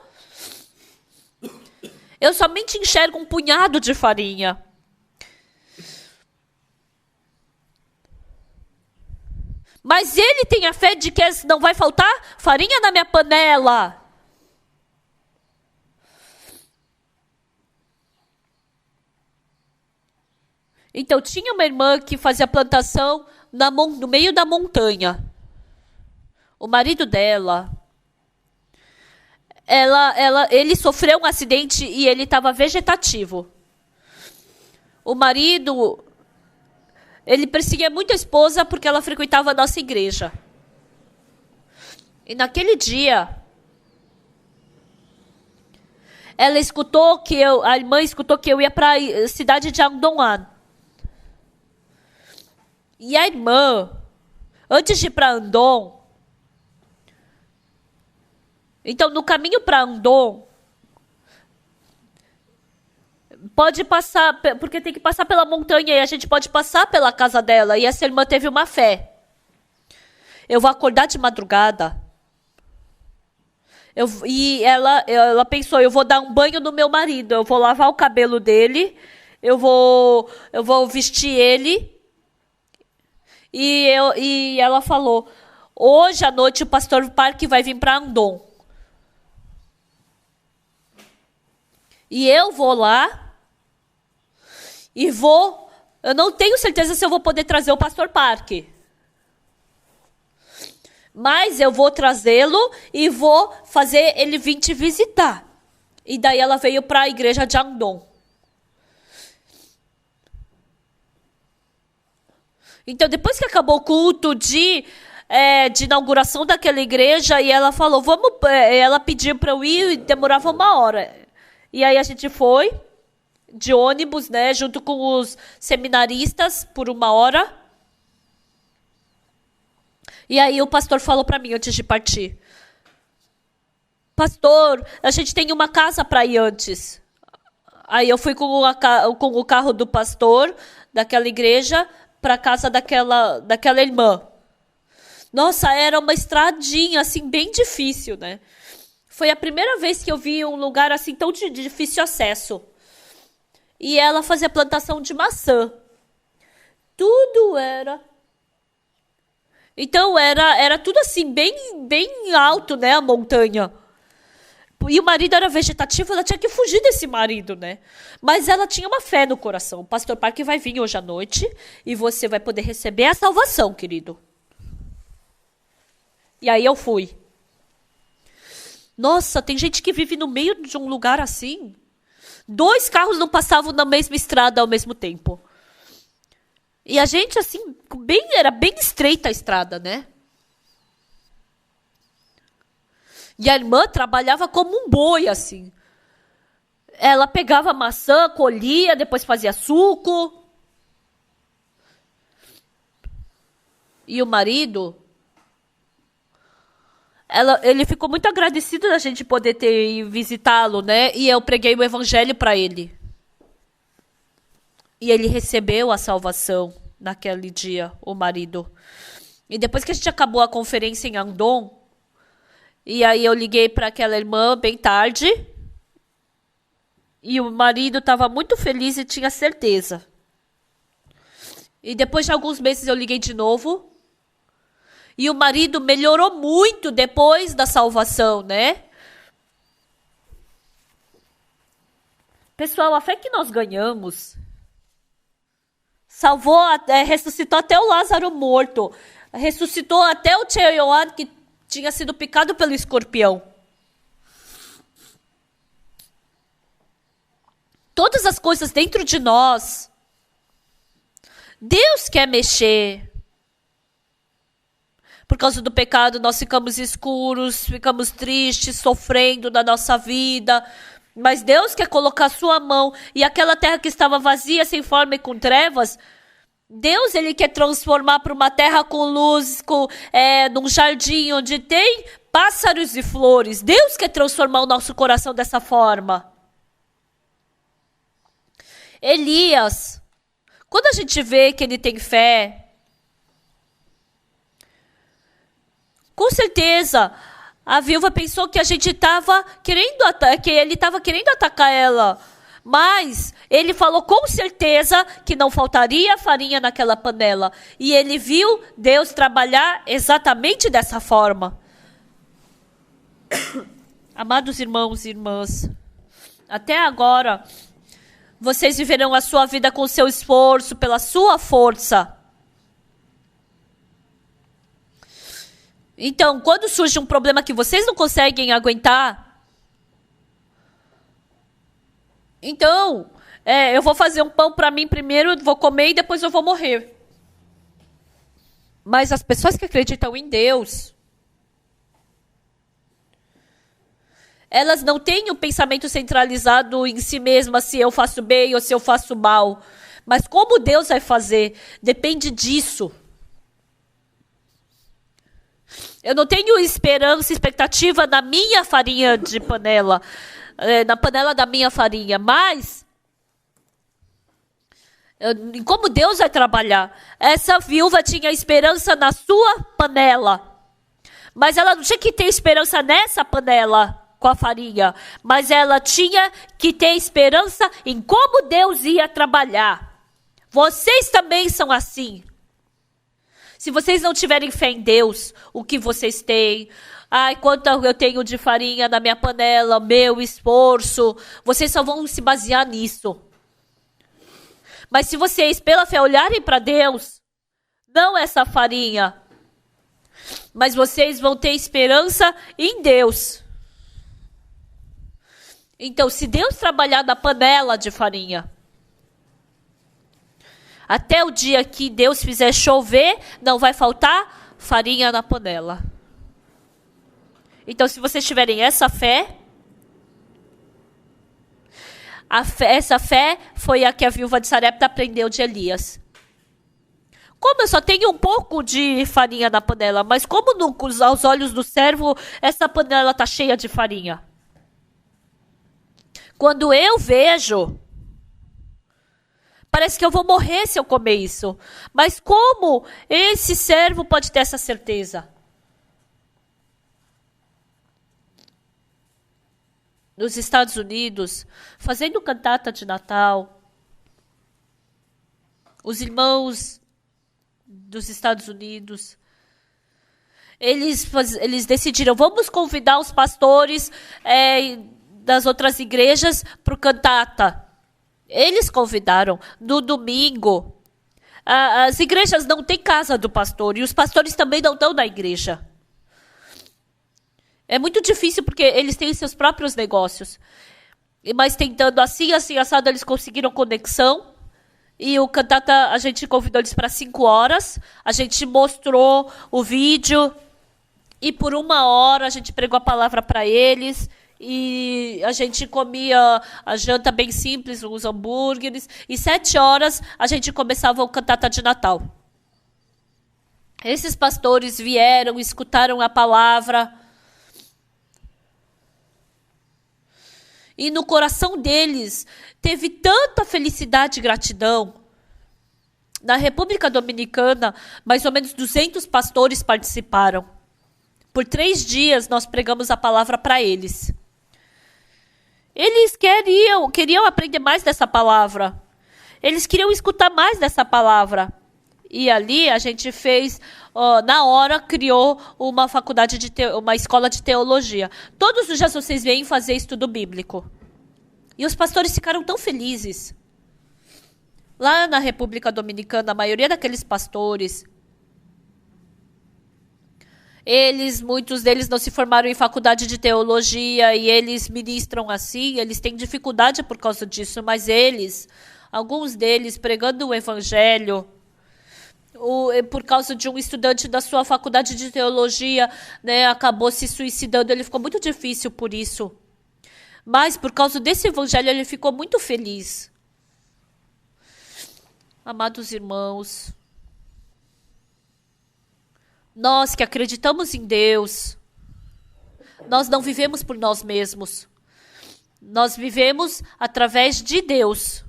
Eu somente enxergo um punhado de farinha. Mas ele tem a fé de que não vai faltar farinha na minha panela. Então, tinha uma irmã que fazia plantação no meio da montanha. O marido dela, ele sofreu um acidente e ele estava vegetativo. O marido, ele perseguia muito a esposa porque ela frequentava a nossa igreja. E naquele dia, a irmã escutou que eu ia para a cidade de Andong. E a irmã, antes de ir para Andong, então no caminho para Andong, pode passar, porque tem que passar pela montanha e a gente pode passar pela casa dela. E essa irmã teve uma fé. Eu vou acordar de madrugada. E ela pensou, eu vou dar um banho no meu marido, eu vou lavar o cabelo dele, eu vou vestir ele. E ela falou, hoje à noite o pastor Park vai vir para Andong. E eu vou lá e eu não tenho certeza se eu vou poder trazer o pastor Park. Mas eu vou trazê-lo e vou fazer ele vir te visitar. E daí ela veio para a igreja de Andong. Então, depois que acabou o culto de inauguração daquela igreja, e ela falou, ela pediu para eu ir e demorava 1 hora. E aí a gente foi de ônibus, né, junto com os seminaristas por 1 hora. E aí o pastor falou para mim antes de partir: pastor, a gente tem uma casa para ir antes. Aí eu fui com o carro do pastor daquela igreja para a casa daquela irmã. Nossa, era uma estradinha assim bem difícil, né? Foi a primeira vez que eu vi um lugar assim tão de difícil acesso. E ela fazia plantação de maçã. Tudo era. Então era tudo assim bem alto, né, a montanha. E o marido era vegetativo, ela tinha que fugir desse marido, né? Mas ela tinha uma fé no coração. O pastor Park vai vir hoje à noite e você vai poder receber a salvação, querido. E aí eu fui. Nossa, tem gente que vive no meio de um lugar assim. 2 carros não passavam na mesma estrada ao mesmo tempo. E a gente, assim, era bem estreita a estrada, né? E a irmã trabalhava como um boi, assim. Ela pegava maçã, colhia, depois fazia suco. E o marido, ele ficou muito agradecido da gente poder ter ido visitá-lo, né? E eu preguei o evangelho para ele. E ele recebeu a salvação naquele dia, o marido. E depois que a gente acabou a conferência em Andon, e aí eu liguei para aquela irmã bem tarde, e o marido estava muito feliz e tinha certeza. E depois de alguns meses eu liguei de novo, e o marido melhorou muito depois da salvação, né? Pessoal, a fé que nós ganhamos salvou, ressuscitou até o Lázaro morto. Ressuscitou até o Cheioan que tinha sido picado pelo escorpião. Todas as coisas dentro de nós, Deus quer mexer. Por causa do pecado, nós ficamos escuros, ficamos tristes, sofrendo na nossa vida. Mas Deus quer colocar a sua mão. E aquela terra que estava vazia, sem forma e com trevas, Deus, ele quer transformar para uma terra com luz, num jardim onde tem pássaros e flores. Deus quer transformar o nosso coração dessa forma. Elias, quando a gente vê que ele tem fé, com certeza, a viúva pensou que a gente estava querendo, que ele estava querendo atacar ela. Mas ele falou com certeza que não faltaria farinha naquela panela. E ele viu Deus trabalhar exatamente dessa forma. Amados irmãos e irmãs, até agora, vocês viverão a sua vida com o seu esforço, pela sua força. Então, quando surge um problema que vocês não conseguem aguentar, então, eu vou fazer um pão para mim primeiro, vou comer e depois eu vou morrer. Mas as pessoas que acreditam em Deus, elas não têm o pensamento centralizado em si mesmas, se eu faço bem ou se eu faço mal. Mas como Deus vai fazer, depende disso. Eu não tenho esperança, expectativa na minha farinha de panela, na panela da minha farinha, mas como Deus vai trabalhar. Essa viúva tinha esperança na sua panela, mas ela não tinha que ter esperança nessa panela com a farinha, mas ela tinha que ter esperança em como Deus ia trabalhar. Vocês também são assim. Se vocês não tiverem fé em Deus, o que vocês têm? Ai, quanto eu tenho de farinha na minha panela, meu esforço. Vocês só vão se basear nisso. Mas se vocês, pela fé, olharem para Deus, não essa farinha, mas vocês vão ter esperança em Deus. Então, se Deus trabalhar na panela de farinha, até o dia que Deus fizer chover, não vai faltar farinha na panela. Então, se vocês tiverem essa fé, essa fé foi a que a viúva de Sarepta aprendeu de Elias. Como eu só tenho um pouco de farinha na panela, mas como aos olhos do servo, essa panela está cheia de farinha. Quando eu vejo, parece que eu vou morrer se eu comer isso. Mas como esse servo pode ter essa certeza? Nos Estados Unidos, fazendo cantata de Natal, os irmãos dos Estados Unidos, eles decidiram, vamos convidar os pastores das outras igrejas para o cantata. Eles convidaram no domingo. As igrejas não têm casa do pastor e os pastores também não estão na igreja. É muito difícil porque eles têm seus próprios negócios. Mas tentando assim, assado, eles conseguiram conexão. E o cantata, a gente convidou eles para 5 horas. A gente mostrou o vídeo. E por 1 hora a gente pregou a palavra para eles. E a gente comia a janta bem simples, uns hambúrgueres. E 7 horas a gente começava a cantata de Natal. Esses pastores vieram, escutaram a palavra. E no coração deles teve tanta felicidade e gratidão. Na República Dominicana, mais ou menos 200 pastores participaram. Por 3 dias nós pregamos a palavra para eles. Eles queriam aprender mais dessa palavra. Eles queriam escutar mais dessa palavra. E ali a gente fez, na hora, criou uma faculdade uma escola de teologia. Todos os dias vocês vêm fazer estudo bíblico. E os pastores ficaram tão felizes. Lá na República Dominicana, a maioria daqueles pastores, muitos deles não se formaram em faculdade de teologia e eles ministram assim, eles têm dificuldade por causa disso, mas alguns deles pregando o evangelho, por causa de um estudante da sua faculdade de teologia, né, acabou se suicidando, ele ficou muito difícil por isso. Mas por causa desse evangelho ele ficou muito feliz. Amados irmãos, nós que acreditamos em Deus, nós não vivemos por nós mesmos. Nós vivemos através de Deus.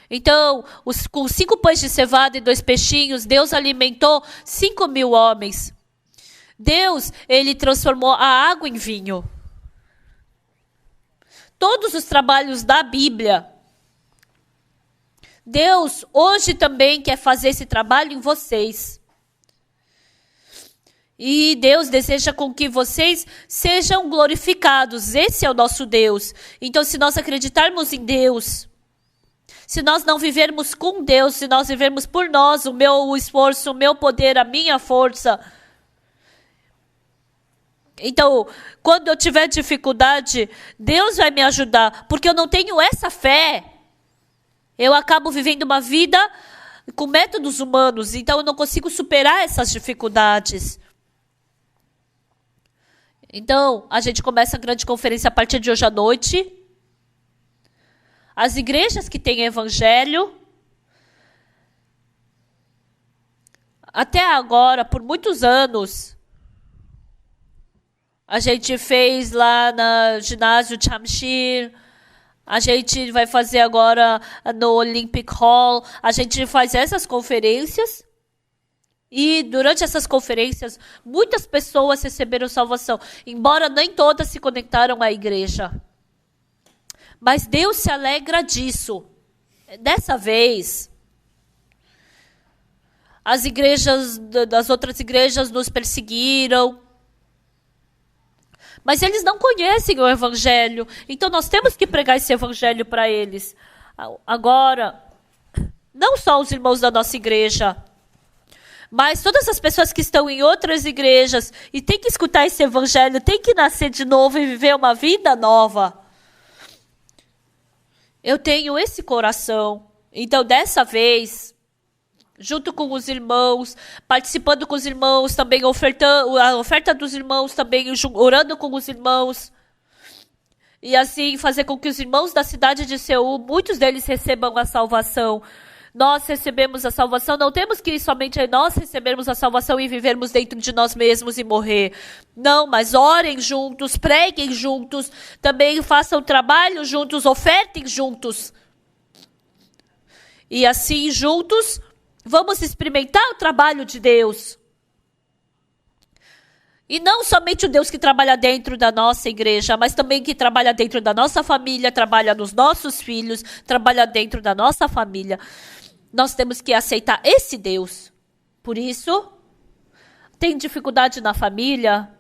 Então, com 5 pães de cevada e 2 peixinhos, Deus alimentou 5.000 homens. Deus, ele transformou a água em vinho. Todos os trabalhos da Bíblia, Deus hoje também quer fazer esse trabalho em vocês. E Deus deseja com que vocês sejam glorificados. Esse é o nosso Deus. Então, se nós acreditarmos em Deus, se nós não vivermos com Deus, se nós vivermos por nós, o meu esforço, o meu poder, a minha força. Então, quando eu tiver dificuldade, Deus vai me ajudar, porque eu não tenho essa fé. Eu acabo vivendo uma vida com métodos humanos, então eu não consigo superar essas dificuldades. Então, a gente começa a grande conferência a partir de hoje à noite. As igrejas que têm evangelho, até agora, por muitos anos, a gente fez lá no ginásio Chamshir, a gente vai fazer agora no Olympic Hall, a gente faz essas conferências. E durante essas conferências, muitas pessoas receberam salvação, embora nem todas se conectaram à igreja. Mas Deus se alegra disso. Dessa vez, as igrejas das outras igrejas nos perseguiram. Mas eles não conhecem o evangelho. Então nós temos que pregar esse evangelho para eles. Agora, não só os irmãos da nossa igreja, mas todas as pessoas que estão em outras igrejas e têm que escutar esse evangelho, têm que nascer de novo e viver uma vida nova. Eu tenho esse coração. Então, dessa vez, junto com os irmãos, participando com os irmãos, também ofertando a oferta dos irmãos, também orando com os irmãos. E assim, fazer com que os irmãos da cidade de Seul, muitos deles recebam a salvação. Nós recebemos a salvação, não temos que ir somente nós recebermos a salvação e vivermos dentro de nós mesmos e morrer. Não, mas orem juntos, preguem juntos, também façam trabalho juntos, ofertem juntos. E assim, juntos, vamos experimentar o trabalho de Deus. E não somente o Deus que trabalha dentro da nossa igreja, mas também que trabalha dentro da nossa família, trabalha nos nossos filhos, trabalha dentro da nossa família. Nós temos que aceitar esse Deus. Por isso, tem dificuldade na família,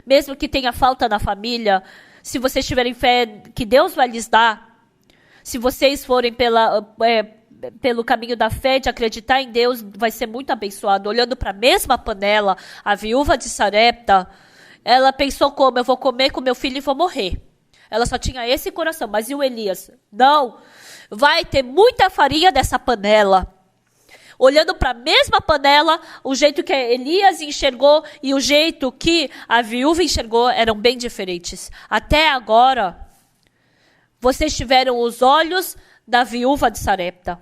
mesmo que tenha falta na família, se vocês tiverem fé que Deus vai lhes dar, se vocês forem pelo caminho da fé, de acreditar em Deus, vai ser muito abençoado. Olhando para a mesma panela, a viúva de Sarepta, ela pensou como? Eu vou comer com meu filho e vou morrer. Ela só tinha esse coração. Mas e o Elias? Não. Vai ter muita farinha dessa panela. olhando para a mesma panela, o jeito que Elias enxergou e o jeito que a viúva enxergou eram bem diferentes. Até agora, vocês tiveram os olhos da viúva de Sarepta.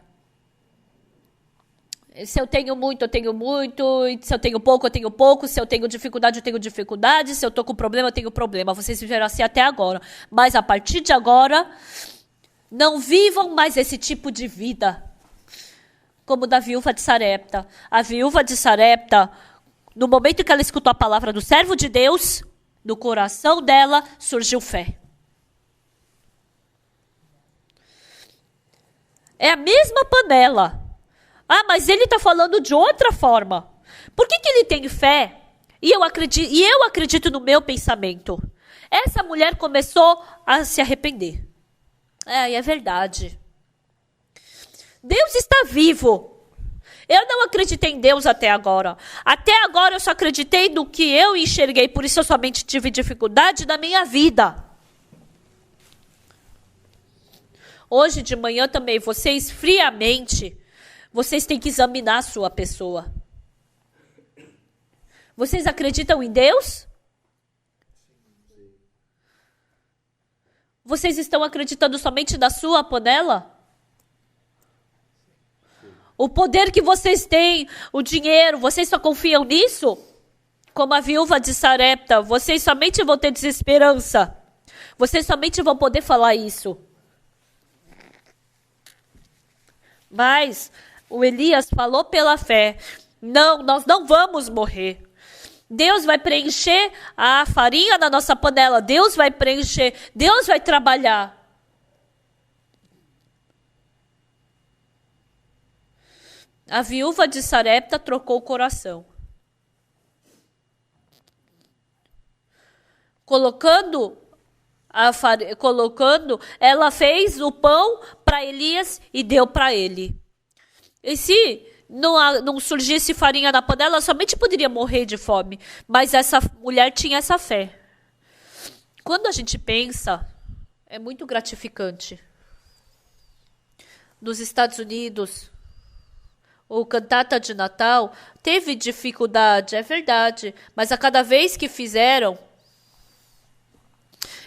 Se eu tenho muito, eu tenho muito. Se eu tenho pouco, eu tenho pouco. Se eu tenho dificuldade, eu tenho dificuldade. Se eu estou com problema, eu tenho problema. Vocês viveram assim até agora. Mas a partir de agora, não vivam mais esse tipo de vida. Como da viúva de Sarepta. A viúva de Sarepta, no momento que ela escutou a palavra do servo de Deus, no coração dela surgiu fé. É a mesma panela. Ah, mas ele está falando de outra forma. Por que ele tem fé? E eu acredito no meu pensamento. Essa mulher começou a se arrepender. É verdade. Deus está vivo. Eu não acreditei em Deus até agora. Até agora eu só acreditei no que eu enxerguei. Por isso eu somente tive dificuldade na minha vida. Hoje de manhã também, vocês friamente... Vocês têm que examinar a sua pessoa. Vocês acreditam em Deus? Vocês estão acreditando somente na sua panela? O poder que vocês têm, o dinheiro, vocês só confiam nisso? Como a viúva de Sarepta, vocês somente vão ter desesperança. Vocês somente vão poder falar isso. Mas... o Elias falou pela fé, não, nós não vamos morrer. Deus vai preencher a farinha na nossa panela, Deus vai preencher, Deus vai trabalhar. A viúva de Sarepta trocou o coração. Ela fez o pão para Elias e deu para ele. E se não surgisse farinha na panela, ela somente poderia morrer de fome. Mas essa mulher tinha essa fé. Quando a gente pensa, é muito gratificante. Nos Estados Unidos, o cantata de Natal teve dificuldade, é verdade. Mas a cada vez que fizeram,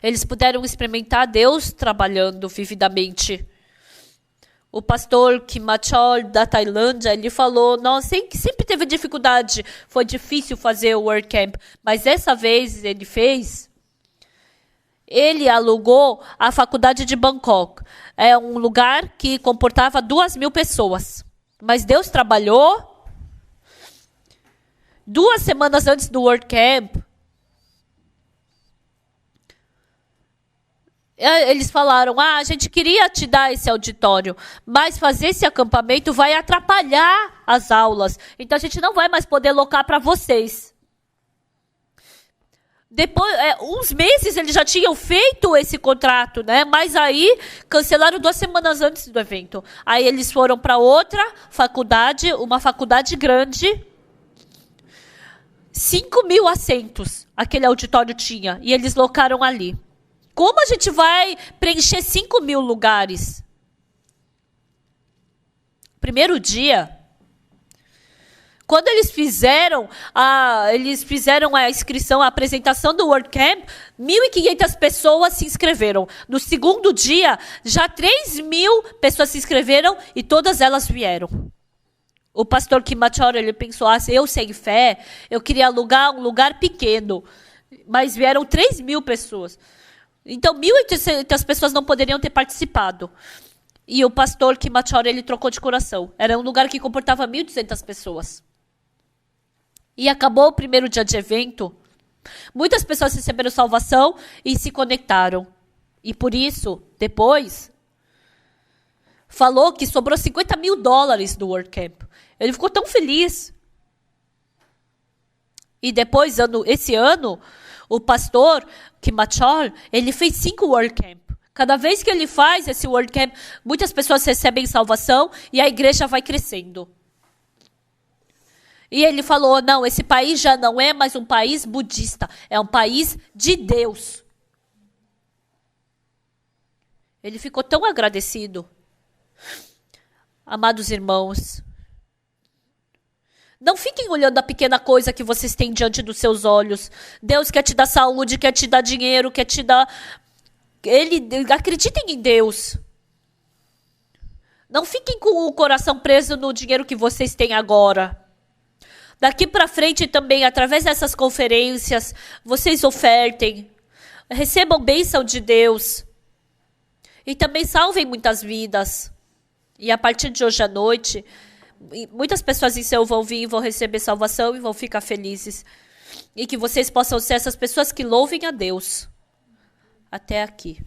eles puderam experimentar Deus trabalhando vividamente. O pastor Kimachol da Tailândia, ele falou, nossa, sempre teve dificuldade, foi difícil fazer o Work Camp, mas dessa vez ele alugou a faculdade de Bangkok. É um lugar que comportava 2.000 pessoas. Mas Deus trabalhou. 2 semanas antes do Work Camp, eles falaram, a gente queria te dar esse auditório, mas fazer esse acampamento vai atrapalhar as aulas. Então a gente não vai mais poder alocar para vocês. Depois, uns meses eles já tinham feito esse contrato, né? Mas aí cancelaram 2 semanas antes do evento. Aí eles foram para outra faculdade, uma faculdade grande. 5.000 assentos aquele auditório tinha, e eles locaram ali. Como a gente vai preencher 5.000 lugares? Primeiro dia, quando eles fizeram a inscrição, a apresentação do World Camp, 1.500 pessoas se inscreveram. No segundo dia, já 3.000 pessoas se inscreveram e todas elas vieram. O pastor Kimachor, ele pensou, eu sem fé, eu queria alugar um lugar pequeno, mas vieram 3.000 pessoas. Então, 1.800 pessoas não poderiam ter participado. E o pastor Kimachor, ele trocou de coração. Era um lugar que comportava 1.200 pessoas. E acabou o primeiro dia de evento. Muitas pessoas receberam salvação e se conectaram. E por isso, depois, falou que sobrou $50.000 do World Camp. Ele ficou tão feliz. E depois, esse ano, o pastor Kimachor, ele fez 5 World Camp. Cada vez que ele faz esse World Camp, muitas pessoas recebem salvação e a igreja vai crescendo. E ele falou, não, esse país já não é mais um país budista, é um país de Deus. Ele ficou tão agradecido. Amados irmãos, Não fiquem olhando a pequena coisa que vocês têm diante dos seus olhos. Deus quer te dar saúde, quer te dar dinheiro, quer te dar... Acreditem em Deus. Não fiquem com o coração preso no dinheiro que vocês têm agora. Daqui para frente também, através dessas conferências, vocês ofertem. Recebam bênção de Deus. E também salvem muitas vidas. E a partir de hoje à noite, muitas pessoas em céu vão vir, vão receber salvação e vão ficar felizes. E que vocês possam ser essas pessoas que louvem a Deus. Até aqui.